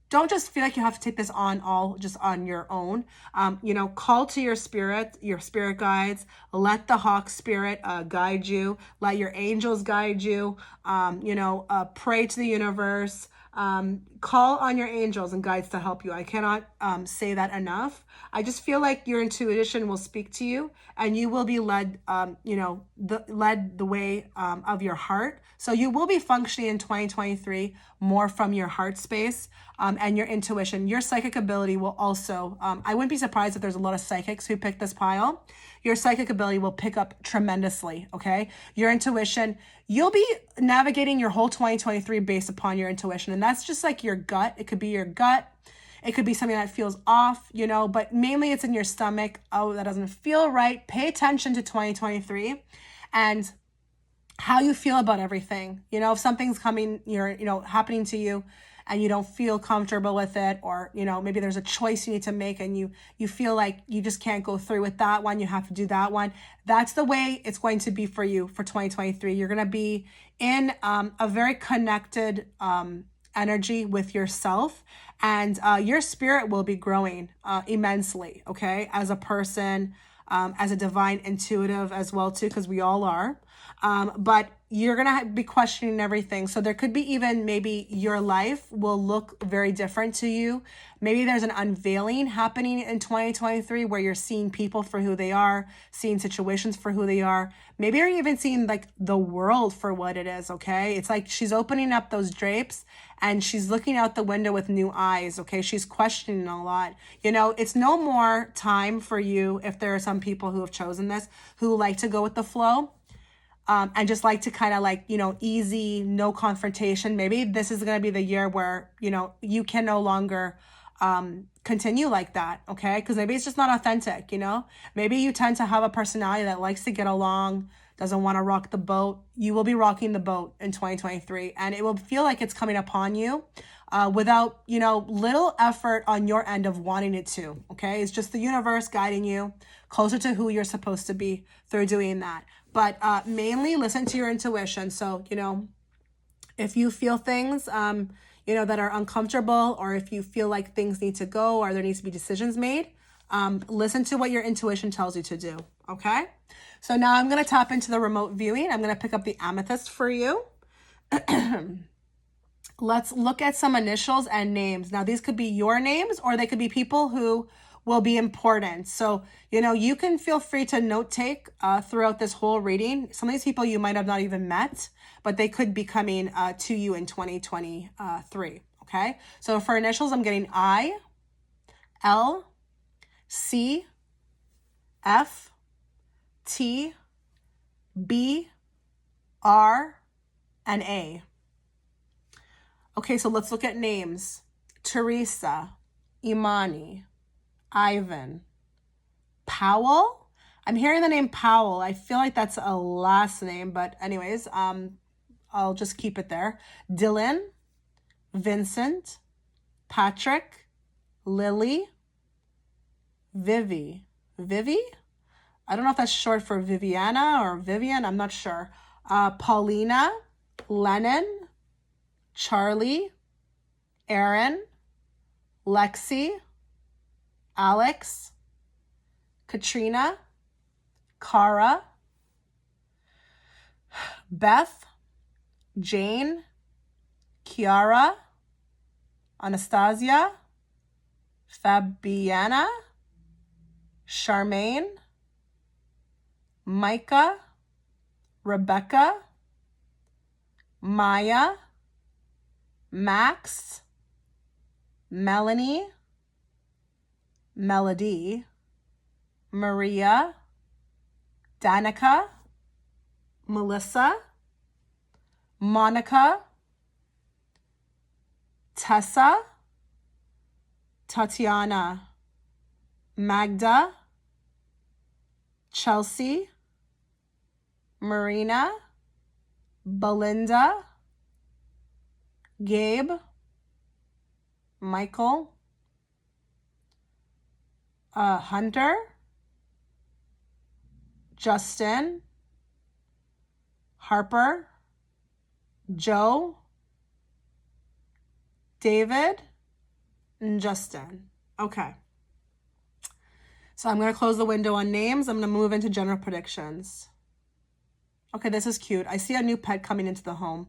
don't just feel like you have to take this on all just on your own. You know, call to your spirit guides. Let the hawk spirit guide you. Let your angels guide you. You know, pray to the universe. Call on your angels and guides to help you. I cannot say that enough. I just feel like your intuition will speak to you, and you will be led, you know, led the way of your heart. So you will be functioning in 2023 more from your heart space and your intuition. Your psychic ability will also, I wouldn't be surprised if there's a lot of psychics who pick this pile. Your psychic ability will pick up tremendously, okay? Your intuition, you'll be navigating your whole 2023 based upon your intuition. And that's just like your gut. It could be your gut. It could be something that feels off, you know, but mainly it's in your stomach. Oh, that doesn't feel right. Pay attention to 2023 and how you feel about everything. You know, if something's coming, you know, happening to you and you don't feel comfortable with it, or, you know, maybe there's a choice you need to make and you feel like you just can't go through with that one. You have to do that one. That's the way it's going to be for you for 2023. You're going to be in a very connected energy with yourself, and your spirit will be growing immensely, okay, as a person, as a divine intuitive as well too, because we all are. But you're going to be questioning everything. So there could be even maybe your life will look very different to you. Maybe there's an unveiling happening in 2023 where you're seeing people for who they are, seeing situations for who they are. Maybe you're even seeing like the world for what it is, okay? It's like she's opening up those drapes and she's looking out the window with new eyes, okay? She's questioning a lot. You know, it's no more time for you, if there are some people who have chosen this, who like to go with the flow. And just like to kind of like, you know, easy, no confrontation. Maybe this is going to be the year where, you know, you can no longer continue like that, okay? Because maybe it's just not authentic, you know? Maybe you tend to have a personality that likes to get along, doesn't want to rock the boat. You will be rocking the boat in 2023, and it will feel like it's coming upon you without, little effort on your end of wanting it to, okay? It's just the universe guiding you closer to who you're supposed to be through doing that. But mainly listen to your intuition. So, if you feel things, that are uncomfortable, or if you feel like things need to go or there needs to be decisions made, listen to what your intuition tells you to do, okay? So now I'm going to tap into the remote viewing. I'm going to pick up the amethyst for you. Let's look at some initials and names. Now, these could be your names, or they could be people who will be important. So, you can feel free to note take throughout this whole reading. Some of these people you might have not even met, but they could be coming to you in 2023, okay? So for initials, I'm getting I, L, C, F, T, B, R, and A. Okay, so let's look at names. Teresa, Imani, Ivan, Powell. I'm hearing the name Powell. I feel like that's a last name, but anyways, I'll just keep it there. Dylan, Vincent, Patrick, Lily, Vivi. Vivi? I don't know if that's short for Viviana or Vivian. I'm not sure. Paulina, Lennon, Charlie, Aaron, Lexi, Alex, Katrina, Cara, Beth, Jane, Kiara, Anastasia, Fabiana, Charmaine, Micah, Rebecca, Maya, Max, Melanie, Melody, Maria, Danica, Melissa, Monica, Tessa, Tatiana, Magda, Chelsea, Marina, Belinda, Gabe, Michael, Hunter, Justin, Harper, Joe, David, and Justin. Okay. So I'm going to close the window on names. I'm going to move into general predictions. Okay, this is cute. I see a new pet coming into the home.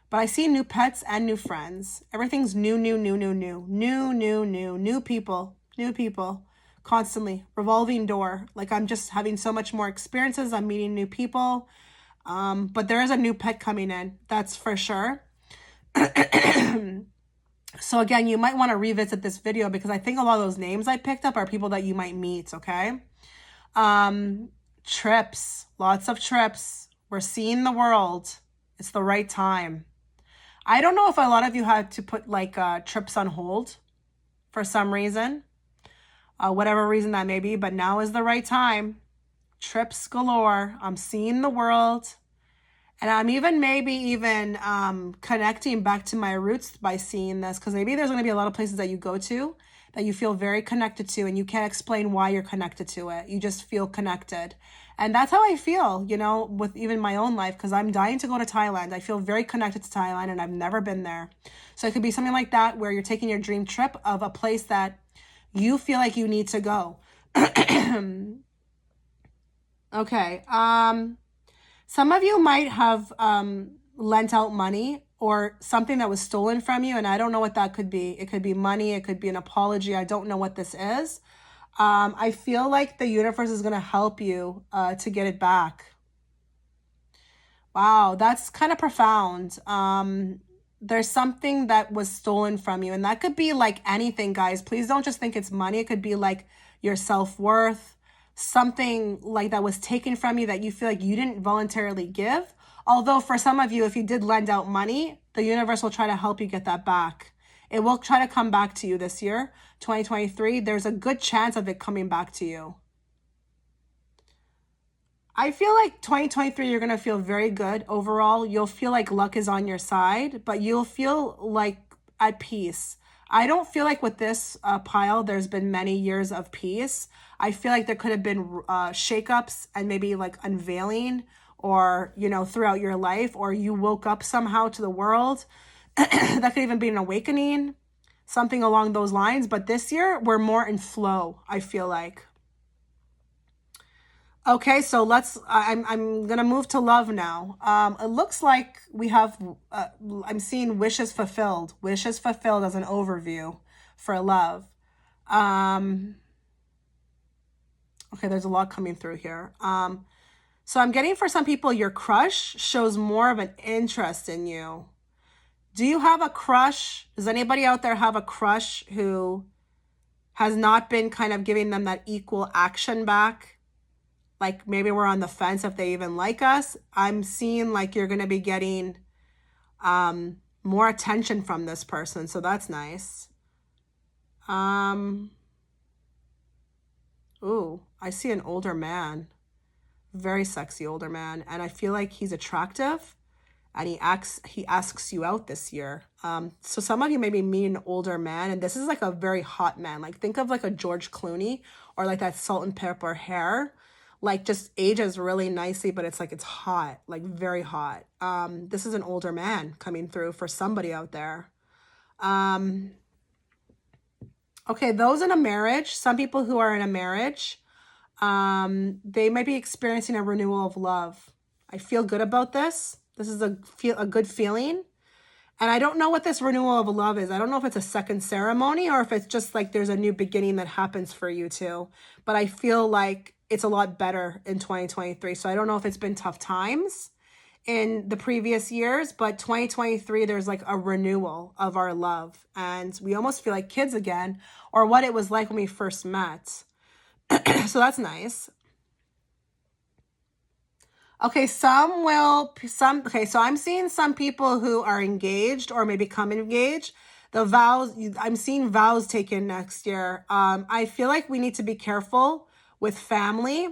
But I see new pets and new friends. Everything's new people, constantly, revolving door. Like I'm just having so much more experiences. I'm meeting new people. But there is a new pet coming in, that's for sure. So again, you might want to revisit this video because I think a lot of those names I picked up are people that you might meet, okay? Trips, lots of trips. We're seeing the world. It's the right time. I don't know if a lot of you had to put trips on hold for some reason, whatever reason that may be, but now is the right time. Trips galore. I'm seeing the world. And I'm maybe connecting back to my roots by seeing this, because maybe there's going to be a lot of places that you go to that you feel very connected to, and you can't explain why you're connected to it. You just feel connected. And that's how I feel, with even my own life, because I'm dying to go to Thailand. I feel very connected to Thailand, and I've never been there. So it could be something like that, where you're taking your dream trip of a place that you feel like you need to go. Okay. Some of you might have lent out money or something that was stolen from you, and I don't know what that could be. It could be money. It could be an apology. I don't know what this is. I feel like the universe is going to help you to get it back. Wow, that's kind of profound. There's something that was stolen from you, and that could be like anything, guys. Please don't just think it's money. It could be like your self-worth, something like that was taken from you that you feel like you didn't voluntarily give. Although for some of you, if you did lend out money, the universe will try to help you get that back. It will try to come back to you this year, 2023. There's a good chance of it coming back to you. I feel like 2023, you're going to feel very good overall. You'll feel like luck is on your side, but you'll feel like at peace. I don't feel like with this pile, there's been many years of peace. I feel like there could have been shakeups and maybe like unveiling or, you know, throughout your life, or you woke up somehow to the world. That could even be an awakening, something along those lines. But this year, we're more in flow, I feel like. Okay, so I'm gonna move to love now. It looks like we have, I'm seeing wishes fulfilled. Wishes fulfilled as an overview for love. Um, okay, there's a lot coming through here. So I'm getting for some people, your crush shows more of an interest in you. Do you have a crush? Does anybody out there have a crush who has not been kind of giving them that equal action back? Like maybe we're on the fence if they even like us. I'm seeing like you're going to be getting more attention from this person. So that's nice. Ooh, I see an older man, very sexy older man. And I feel like he's attractive and he asks you out this year. So some of you maybe meet an older man, and this is like a very hot man. Like think of like a George Clooney or like that salt and pepper hair. Like just ages really nicely, but it's like it's hot, like very hot. This is an older man coming through for somebody out there. Okay, those in a marriage, some people who are in a marriage, they might be experiencing a renewal of love. I feel good about this. This is a good feeling. And I don't know what this renewal of love is. I don't know if it's a second ceremony or if it's just like there's a new beginning that happens for you too. But I feel like it's a lot better in 2023. So I don't know if it's been tough times in the previous years, but 2023, there's like a renewal of our love. And we almost feel like kids again, or what it was like when we first met. So that's nice. Okay, so I'm seeing some people who are engaged or maybe come engaged. The vows, I'm seeing vows taken next year. I feel like we need to be careful with family.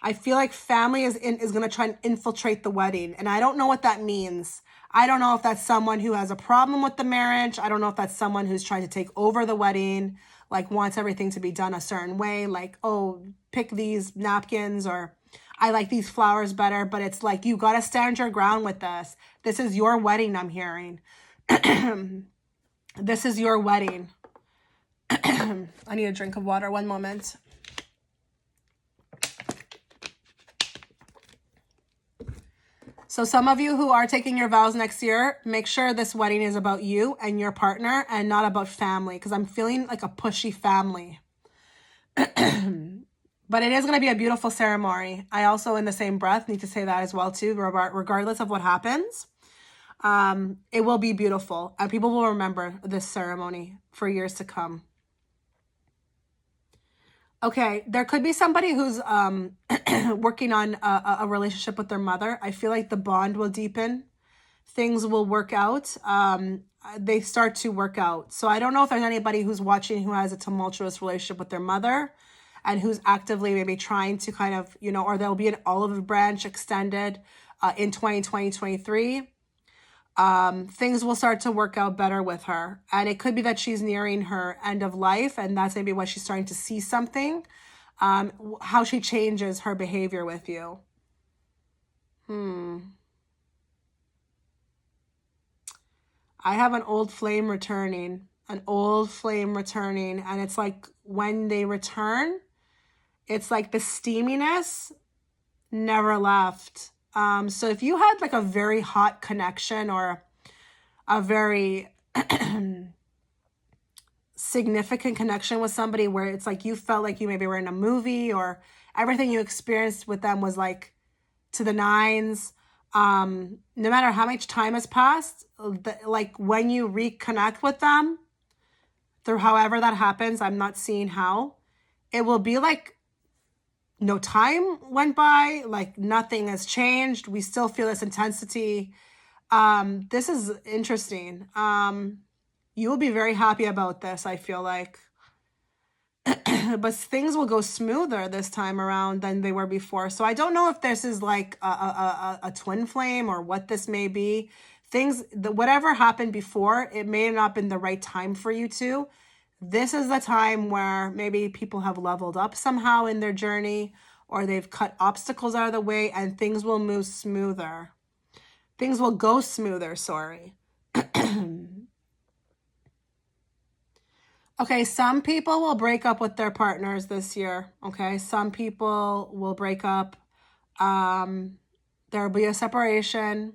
I feel like family is going to try and infiltrate the wedding, and I don't know what that means. I don't know if that's someone who has a problem with the marriage. I don't know if that's someone who's trying to take over the wedding, like wants everything to be done a certain way, like, oh, pick these napkins, or I like these flowers better. But it's like, you got to stand your ground with this. This is your wedding, I'm hearing. This is your wedding. I need a drink of water. One moment. So some of you who are taking your vows next year, make sure this wedding is about you and your partner and not about family, because I'm feeling like a pushy family. But it is going to be a beautiful ceremony. I also, in the same breath, need to say that as well too, regardless of what happens. It will be beautiful, and people will remember this ceremony for years to come. Okay, there could be somebody who's working on a relationship with their mother. I feel like the bond will deepen. Things will work out. They start to work out. So I don't know if there's anybody who's watching who has a tumultuous relationship with their mother and who's actively maybe trying to kind of, you know, or there'll be an olive branch extended in 2023. Things will start to work out better with her. And it could be that she's nearing her end of life, and that's maybe why she's starting to see something, how she changes her behavior with you. I have an old flame returning, and it's like when they return, it's like the steaminess never left. So if you had like a very hot connection or a very significant connection with somebody where it's like you felt like you maybe were in a movie, or everything you experienced with them was like to the nines, no matter how much time has passed, like when you reconnect with them through however that happens, I'm not seeing how, it will be like no time went by, like nothing has changed. We still feel this intensity. This is interesting. You will be very happy about this, I feel like. but things will go smoother this time around than they were before. So I don't know if this is like a twin flame or what this may be. Whatever happened before, it may not have been the right time for you to. This is the time where maybe people have leveled up somehow in their journey, or they've cut obstacles out of the way, and things will move smoother. Things will go smoother, sorry. Okay, some people will break up with their partners this year. Okay, some people will break up. There will be a separation.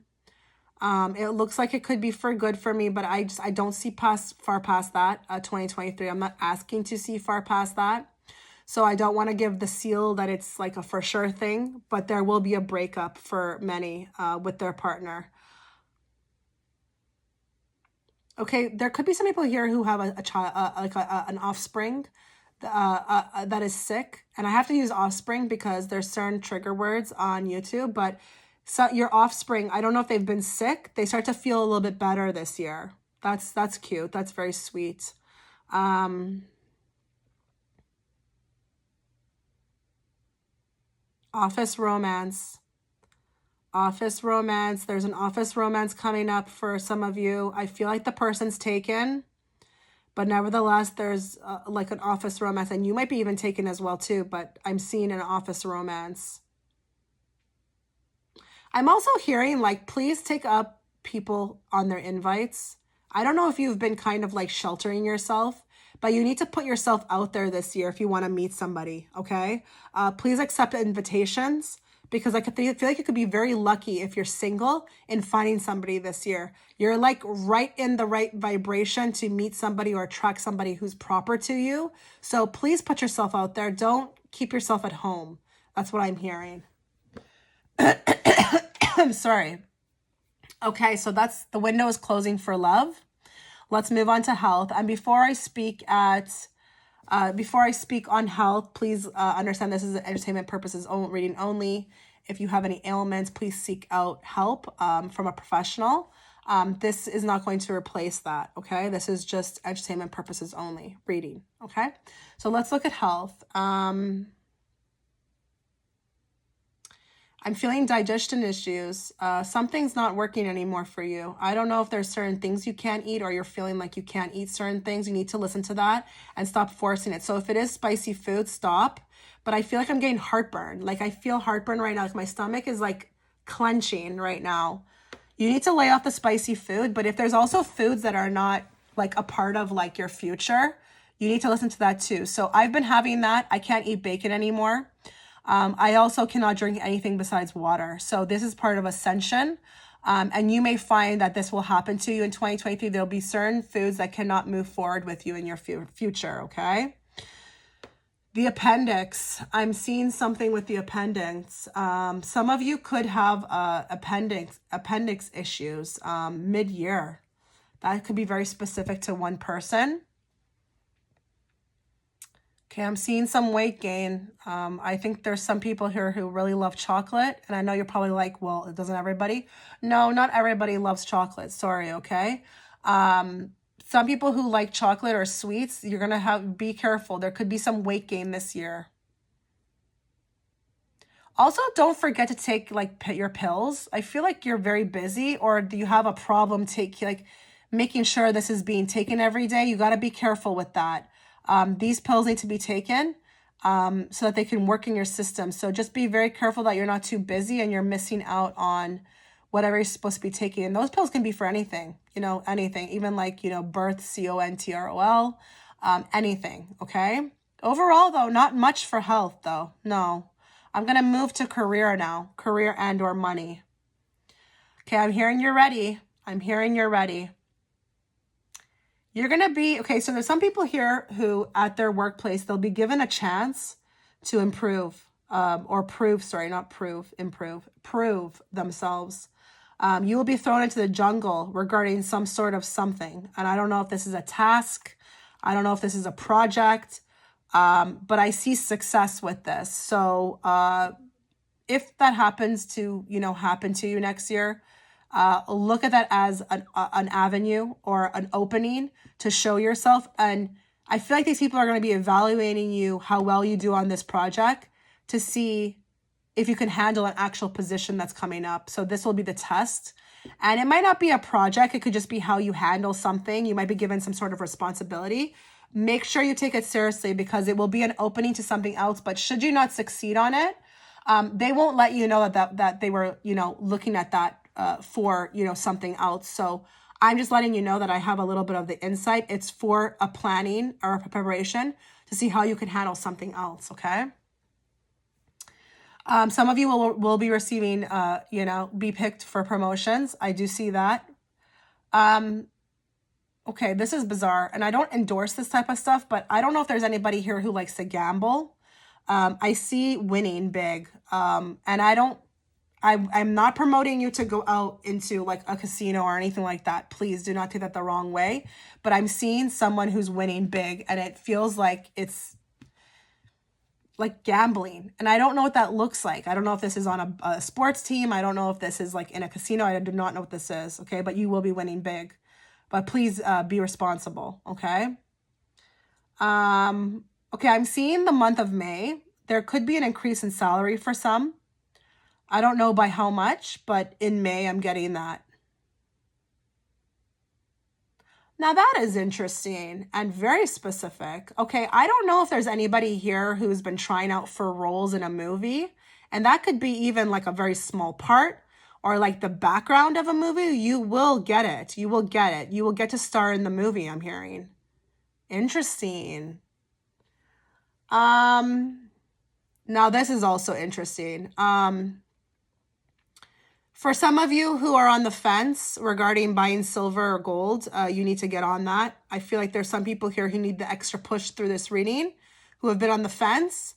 It looks like it could be for good for me, but I don't see far past that. 2023. I'm not asking to see far past that. So I don't want to give the seal that it's like a for sure thing, but there will be a breakup for many with their partner. Okay, there could be some people here who have a child, an offspring that is sick. And I have to use offspring because there's certain trigger words on YouTube, but so your offspring, I don't know if they've been sick. They start to feel a little bit better this year. That's cute. That's very sweet. Office romance. Office romance. There's an office romance coming up for some of you. I feel like the person's taken, but nevertheless, there's like an office romance, and you might be even taken as well too, but I'm seeing an office romance. I'm also hearing like, please take up people on their invites. I don't know if you've been kind of like sheltering yourself, but you need to put yourself out there this year if you want to meet somebody, okay? Please accept invitations, because I feel like you could be very lucky if you're single in finding somebody this year. You're like right in the right vibration to meet somebody or attract somebody who's proper to you. So please put yourself out there. Don't keep yourself at home. That's what I'm hearing. I'm sorry. Okay, so that's the window is closing for love. Let's move on to health. And before I speak on health, please understand this is an entertainment purposes reading only. If you have any ailments, please seek out help from a professional. This is not going to replace that, okay? This is just entertainment purposes only reading, okay? So let's look at health. I'm feeling digestion issues. Something's not working anymore for you. I don't know if there's certain things you can't eat, or you're feeling like you can't eat certain things. You need to listen to that and stop forcing it. So if it is spicy food, stop. But I feel like I'm getting heartburn. Like I feel heartburn right now. Like my stomach is like clenching right now. You need to lay off the spicy food. But if there's also foods that are not like a part of like your future, you need to listen to that too. So I've been having that. I can't eat bacon anymore. I also cannot drink anything besides water. So this is part of ascension. And you may find that this will happen to you in 2023. There'll be certain foods that cannot move forward with you in your future, okay? The appendix. I'm seeing something with the appendix. Some of you could have appendix issues mid-year. That could be very specific to one person. Okay, I'm seeing some weight gain. I think there's some people here who really love chocolate. And I know you're probably like, well, doesn't everybody? No, not everybody loves chocolate. Sorry, okay? Some people who like chocolate or sweets, you're going to be careful. There could be some weight gain this year. Also, don't forget to take like your pills. I feel like you're very busy, or do you have a problem making sure this is being taken every day? You got to be careful with that. These pills need to be taken so that they can work in your system. So just be very careful that you're not too busy and you're missing out on whatever you're supposed to be taking. And those pills can be for anything, anything, even like, birth, CONTROL, anything, okay? Overall, though, not much for health, though. No. I'm going to move to career now, career and or money. Okay, I'm hearing you're ready. I'm hearing you're ready. You're going to be, okay, so there's some people here who at their workplace, they'll be given a chance to improve prove themselves. You will be thrown into the jungle regarding some sort of something. And I don't know if this is a task. I don't know if this is a project, but I see success with this. So if that happens to, happen to you next year, look at that as an avenue or an opening to show yourself and I feel like these people are going to be evaluating you, how well you do on this project, to see if you can handle an actual position that's coming up. So this will be the test. And it might not be a project. It could just be how you handle something. You might be given some sort of responsibility. Make sure you take it seriously, because it will be an opening to something else. But should you not succeed on it, they won't let you know that they were, looking at that for, something else. So I'm just letting you know that I have a little bit of the insight. It's for a planning or a preparation to see how you can handle something else, okay? Some of you will be receiving, be picked for promotions. I do see that. Okay, this is bizarre, and I don't endorse this type of stuff, but I don't know if there's anybody here who likes to gamble. I see winning big, and I'm not promoting you to go out into like a casino or anything like that. Please do not take that the wrong way. But I'm seeing someone who's winning big, and it feels like it's like gambling. And I don't know what that looks like. I don't know if this is on a sports team. I don't know if this is like in a casino. I do not know what this is. Okay, but you will be winning big. But please be responsible. Okay. Okay, I'm seeing the month of May. There could be an increase in salary for some. I don't know by how much, but in May, I'm getting that. Now that is interesting and very specific. Okay, I don't know if there's anybody here who's been trying out for roles in a movie, and that could be even like a very small part or like the background of a movie. You will get it. You will get it. You will get to star in the movie, I'm hearing. Interesting. Now this is also interesting. For some of you who are on the fence regarding buying silver or gold, you need to get on that. I feel like there's some people here who need the extra push through this reading, who have been on the fence.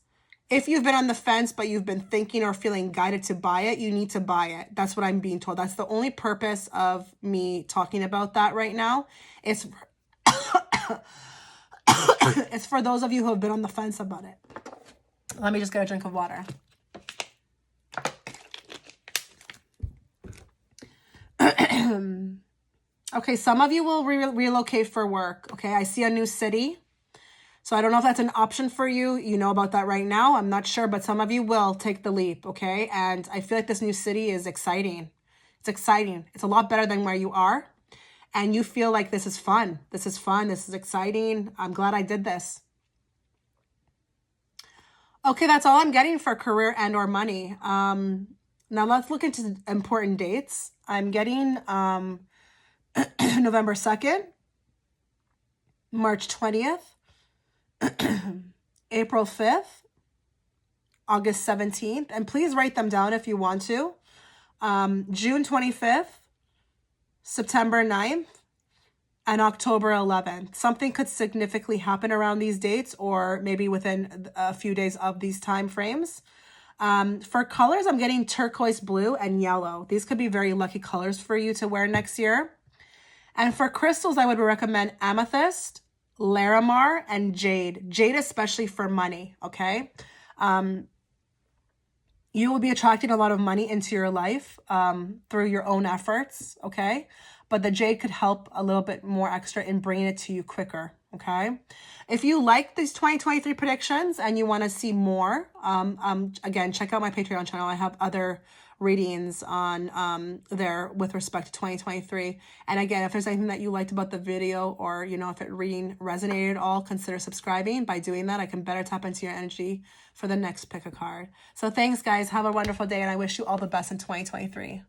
If you've been on the fence, but you've been thinking or feeling guided to buy it, you need to buy it. That's what I'm being told. That's the only purpose of me talking about that right now. It's it's for those of you who have been on the fence about it. Let me just get a drink of water. Okay, some of you will relocate for work. Okay, I see a new city. So I don't know if that's an option for you. You know about that right now. I'm not sure, but some of you will take the leap, okay? And I feel like this new city is exciting. It's exciting. It's a lot better than where you are. And you feel like this is fun. This is fun. This is exciting. I'm glad I did this. Okay, that's all I'm getting for career and or money. Now let's look into important dates. I'm getting November 2nd, March 20th, April 5th, August 17th, and please write them down if you want to. June 25th, September 9th, and October 11th. Something could significantly happen around these dates, or maybe within a few days of these time frames. For colors, I'm getting turquoise blue and yellow. These could be very lucky colors for you to wear next year. And for crystals, I would recommend amethyst, larimar, and jade. Jade especially for money, okay? You will be attracting a lot of money into your life through your own efforts, okay? But the jade could help a little bit more extra in bringing it to you quicker, okay? If you like these 2023 predictions and you want to see more, again, check out my Patreon channel. I have other readings on there with respect to 2023. And again, if there's anything that you liked about the video, or if it reading resonated at all, consider subscribing. By doing that, I can better tap into your energy for the next pick a card. So thanks, guys. Have a wonderful day, and I wish you all the best in 2023.